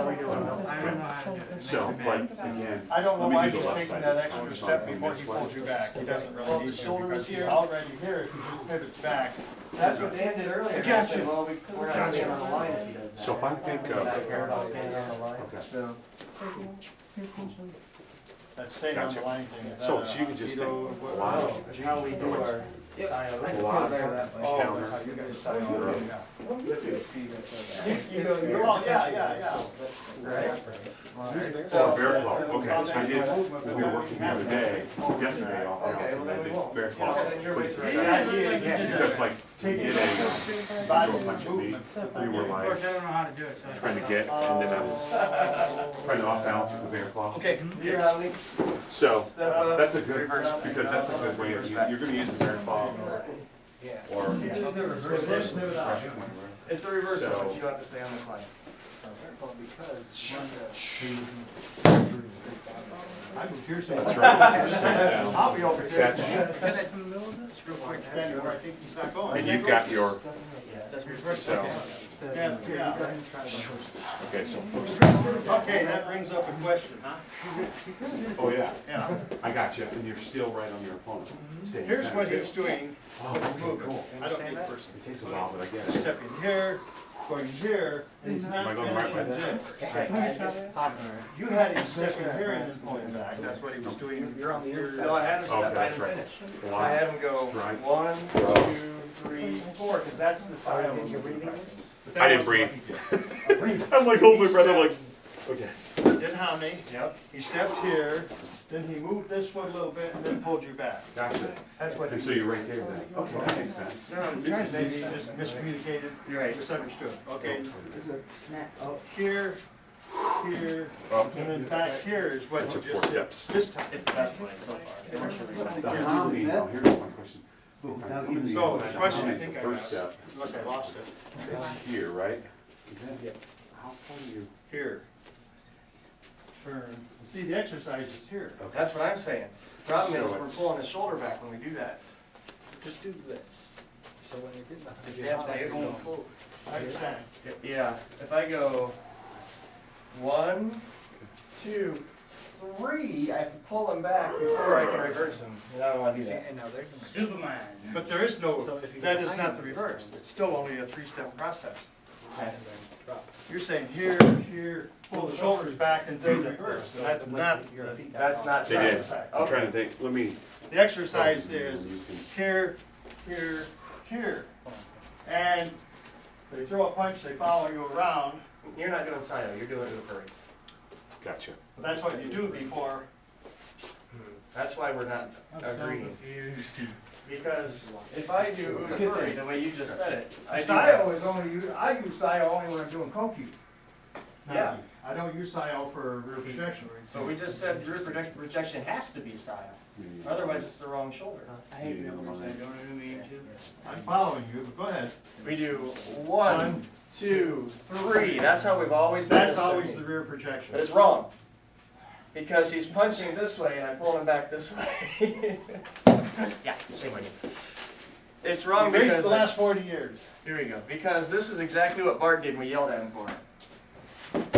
know how to do it. So, like, again, I don't know Let me why do the he's left taking side. that extra step before he pulls you back. He doesn't Well, really the need to, shoulder because is he's here. already here, if he just pivots back. That's what Dan did earlier. I got you. Well, we're not staying on the line if he does that. so if I think We're not of, care about staying on the line. okay, So, That staying on the Gotcha. line thing, is that so you can just think, wow, it's how we do our I Sayo. can Block. put it there that way. Oh, counter. that's how you guys sign on. You go, you're Oh, yeah. Right? or So, bear claw, okay, I did, when we were working the other day, yesterday, off okay, well then we won't. bear You claw. know, then you're wasting The time. idea is Because like, we did a, body throw a punch at me, movements. we were Of like, course, I don't know how to do it, so. trying to get, and then I was trying to off balance with the bear claw. Okay. You're how many So, step up? that's a good, reverse, because that's a good way of, you're gonna use the bear claw, or. Reverse pivot out. It's a reverse, So- but you don't have to stay on this line. I'm curious. That's right. Down. I'll be over here. Catch. Can I do this real quick? Standing where I think he's not going. And you've got your, That's reverse. so, Yeah, yeah. okay, so, Okay, that brings up a question, huh? oh yeah, Yeah. I got you, and you're still right on your opponent. Stay Here's center. what he's doing. Oh, okay, cool. I don't need person. It takes a while, but I get it. Stepping here, going here, and he's Am not I going the right way? finishing this. You had him stepping here and then pulling back. That's what he was doing. You're on the No, I had him Okay, step, I that's didn't right. finish. I Block, had him go strike. 1, 2, 3, 4, because that's the side of You're him. breathing? But that I didn't wasn't breathe. what he did. I'm like holding my breath, I'm like, okay. Did how many? Yep. He stepped here, then he moved this foot a little bit and then pulled you back. Gotcha. That's what he And so did. you're right there then. Okay, that makes sense. Maybe he just miscommunicated, You're right. misunderstood. Okay, It's a snap. here, here, Oh, and then back here is what I he took just 4 did. steps. This time. It's the best line so far. It works really well. The harmony, oh, here's my question. So the question I think I First asked, step, unless I lost it, it's here, right? Is that, how far do you? here. Turn. See, the exercise is here. Okay. That's what I'm saying. Problem is, So we're it's- pulling his shoulder back when we do that. Just do this. So when you get If you have to go forward. I understand. Yeah, if I go 1, 2, 3, I have to pull him back before I can reverse him. And I don't want to do that. And now they're Superman. But there is no, So if you that go is behind not the them, reverse, it's still only a 3-step process. and then drop. You're saying here, here, pull the shoulders back and then reverse, and that's not, That's not They did. satisfactory. I'm trying to think, let me. the exercise is here, here, here. And they throw a punch, they follow you around, You're not doing Sayo, you're doing Ufuri. Gotcha. but that's what you do before. That's why we're not I'm so agreeing. confused. Because if I do Ufuri the way you just said it, I do SIO is only used, I use SIO only when I'm doing Koki. Yeah. I don't use SIO for rear projection. But we just said rear projection has to be Sayo. Otherwise, it's the wrong shoulder. I hate numbers, I don't even mean to. I'm following you, but go ahead. We do 1, 2, 3. That's how we've always done That's this always technique. the rear projection. But it's wrong. Because he's punching this way and I pull him back this way. Yeah, same way. It's wrong Erase because... the last 40 years. Here we go. Because this is exactly what Bart did when we yelled at him for it.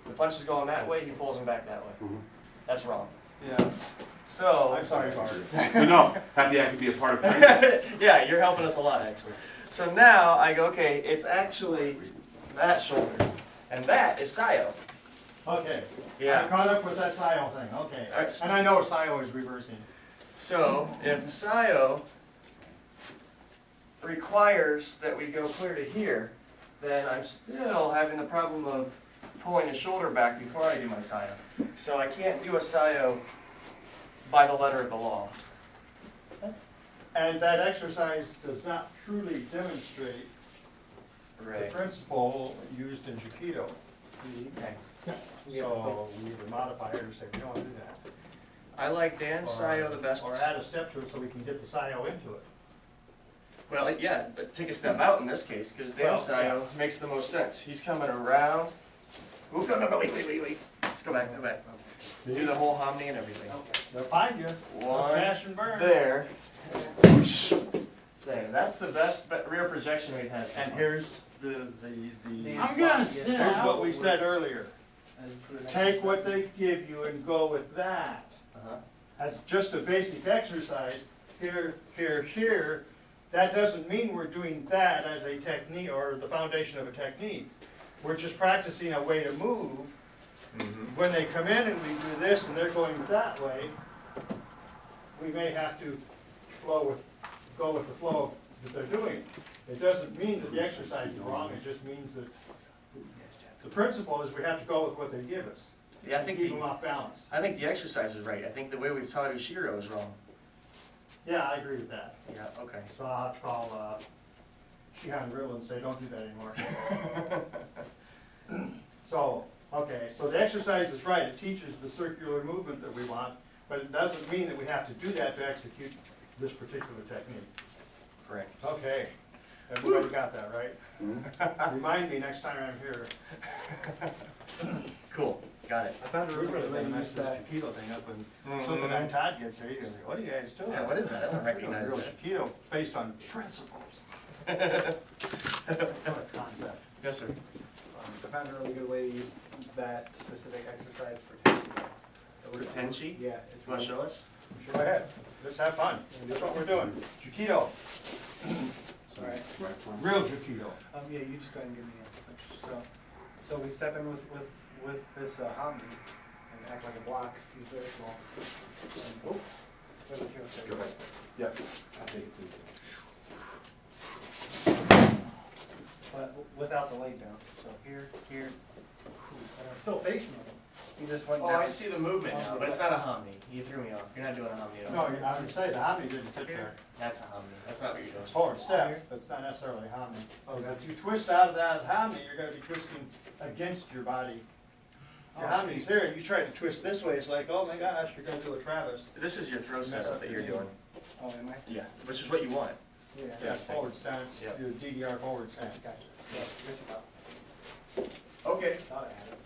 The punch is going that way, he pulls him back that way. Mhm. That's wrong. Yeah. So... I'm sorry, Bart. But no, happy I could be a part of it. Yeah, you're helping us a lot, actually. So now I go, okay, it's actually that shoulder. And that is Sayo. Okay. I Yeah. caught up with that SIO thing, okay. All right. And I know SIO is reversing. So if Sayo requires that we go clear to here, then I'm still having the problem of pulling the shoulder back before I do my Sayo. So I can't do a Sayo by the letter of the law. And that exercise does not truly demonstrate the Right. principle used in Jukido. Okay. So we need to modify it or say we don't want to do that. I like Dan's Sayo the best. Or add a step to it so we can get the SIO into it. Well, yeah, but take a step out in this case, because Dan's Well, Sayo makes the most sense. He's coming around. Oop, no, wait. Let's go back. Do the whole hominy and everything. They'll find you. One, Crash and burn. there. There, that's the best rear projection we've had. And here's the I'm gonna sit here's out. what we said earlier. Take what they give you and go with that. Uh-huh. As just a basic exercise, here, here, here, that doesn't mean we're doing that as a technique or the foundation of a technique. We're just practicing a way to move. When they come in and we do this and they're going that way, we may have to go with the flow that they're doing. It doesn't mean that the exercise is wrong, it just means that the principle is we have to go with what they give us. Yeah, I think Keep them off balance. the exercise is right. I think the way we've taught Ushiro is wrong. Yeah, I agree with that. Yeah, okay. So I'll have to call Shihan Grill and say, don't do that anymore. So, okay, so the exercise is right. It teaches the circular movement that we want, but it doesn't mean that we have to do that to execute this particular technique. Correct. Okay, everybody got that, right? Remind me next time I'm here. Cool, got it. I found a really way to mess this Chiquito thing up when so when Todd gets there, he goes, what are you guys doing? Yeah, what is that? I don't recognize Real that. Chiquito based on principles. Concept. Yes, sir. I found a really good way to use that specific exercise for tension. For tenchi? Yeah, it's You want to really, show us? Go ahead, let's have fun. That's what we're doing. Chiquito, sorry. real Chiquito. Yeah, you just go ahead and give me a, so we step in with this hominy and act like a block, use very small. And, Go ahead. Yep. I'll take it too. but without the lay down, so here, and I'm still facing them. You just went Oh, down. I see the movement now, but it's not a hominy. You threw me off. You're not doing a hominy at all. No, I would say the hominy didn't fit there. That's a hominy. That's not what you're doing. It's forward step, but it's not necessarily hominy. Because if you twist out of that hominy, you're gonna be twisting against your body. Your homony's here, and you try to twist this way, it's like, oh my gosh, you're gonna do a Travis. This is your throw setup that you're doing. Oh, am I? Yeah, which is what you want. Yeah. Yeah, forward stance, Yep. your DDR forward stance. Gotcha. Yeah, just about. Okay. Thought I had it.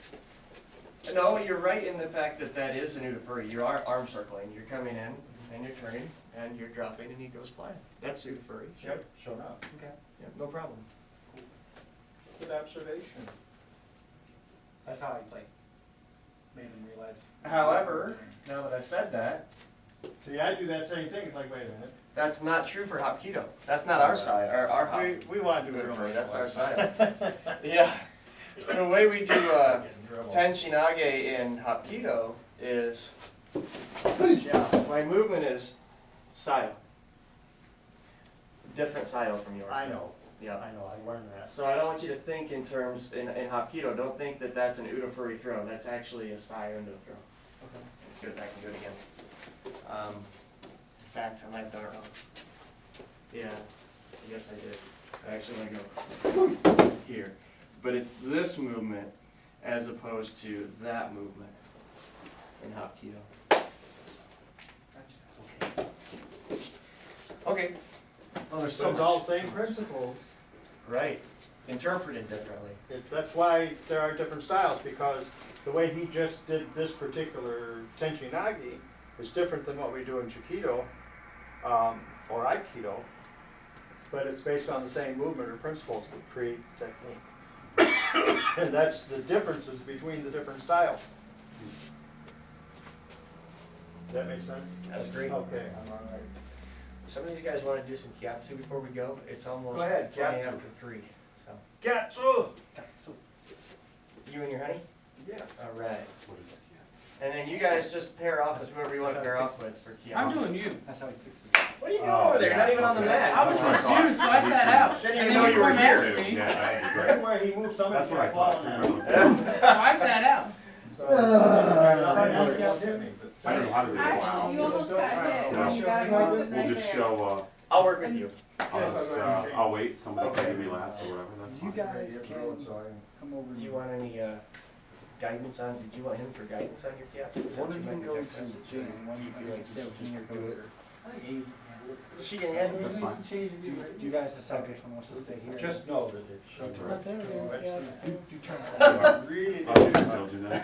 No, you're right in the fact that that is a new furry. You are arm circling. You're coming in and you're turning and you're dropping and he goes flying. That's new furry. Sure. Yep, showing up. Okay. Yep, no problem. Good observation. That's how I play. made him realize. However, now that I've said that, See, I do that same thing, it's like, wait a minute. that's not true for Hapkido. That's not our side, our hop. We want to do it real Udafuri, that's nice. our side. Yeah. The way we do Tenshinage in Hapkido is, yeah, my movement is sayo. Different sayo from yours. I know, Yeah. I know, I learned that. So I don't want you to think in terms, in Hapkido, don't think that that's an Udafuri throw. That's actually a sayo into a throw. Okay. Let's do it, I can do it again. In fact, I might have done it wrong. Yeah, yes I did. I actually want to go here. But it's this movement as opposed to that movement in Hapkido. Okay. Well, there's So so it's all much. the same principles. Right. Interpreted differently. That's why there are different styles, because the way he just did this particular Tenchinagi is different than what we do in Chikido, or Aikido, but it's based on the same movement or principles that create the technique. And that's the differences between the different styles. Does that make sense? That's great. Okay, I'm all right. Some of these guys want to do some kiatsu before we go. It's almost Go ahead, 20 kiatsu. after 3. So. Gatsu! You and your honey? Yeah. All right. And then you guys just pair off with whoever you want to pair off with for kiatsu. I'm doing you. That's how he fixes it. What are you doing over there? You're not even on the mat. I was confused, so I sat out. Didn't And even then know you you were come here. after me, Yeah, that'd be great. Right where he moved somebody. That's what I fall thought. on that. so I sat out. I don't know how to do it. Actually, you almost got hit when you got We'll sitting right just there. show, I'll work with you. I'll wait, somebody can give me last or whatever, that's You fine. guys can come over. Do you want any guidance on? Did you want him for guidance on your kiatsu? One of Did you want go your to text message? Jane, and one you feel like you should just do it. She can handle That's it. fine. You guys decide which one wants to stay here. Just know that it's. Right there, yeah. I'll do the Belgian then.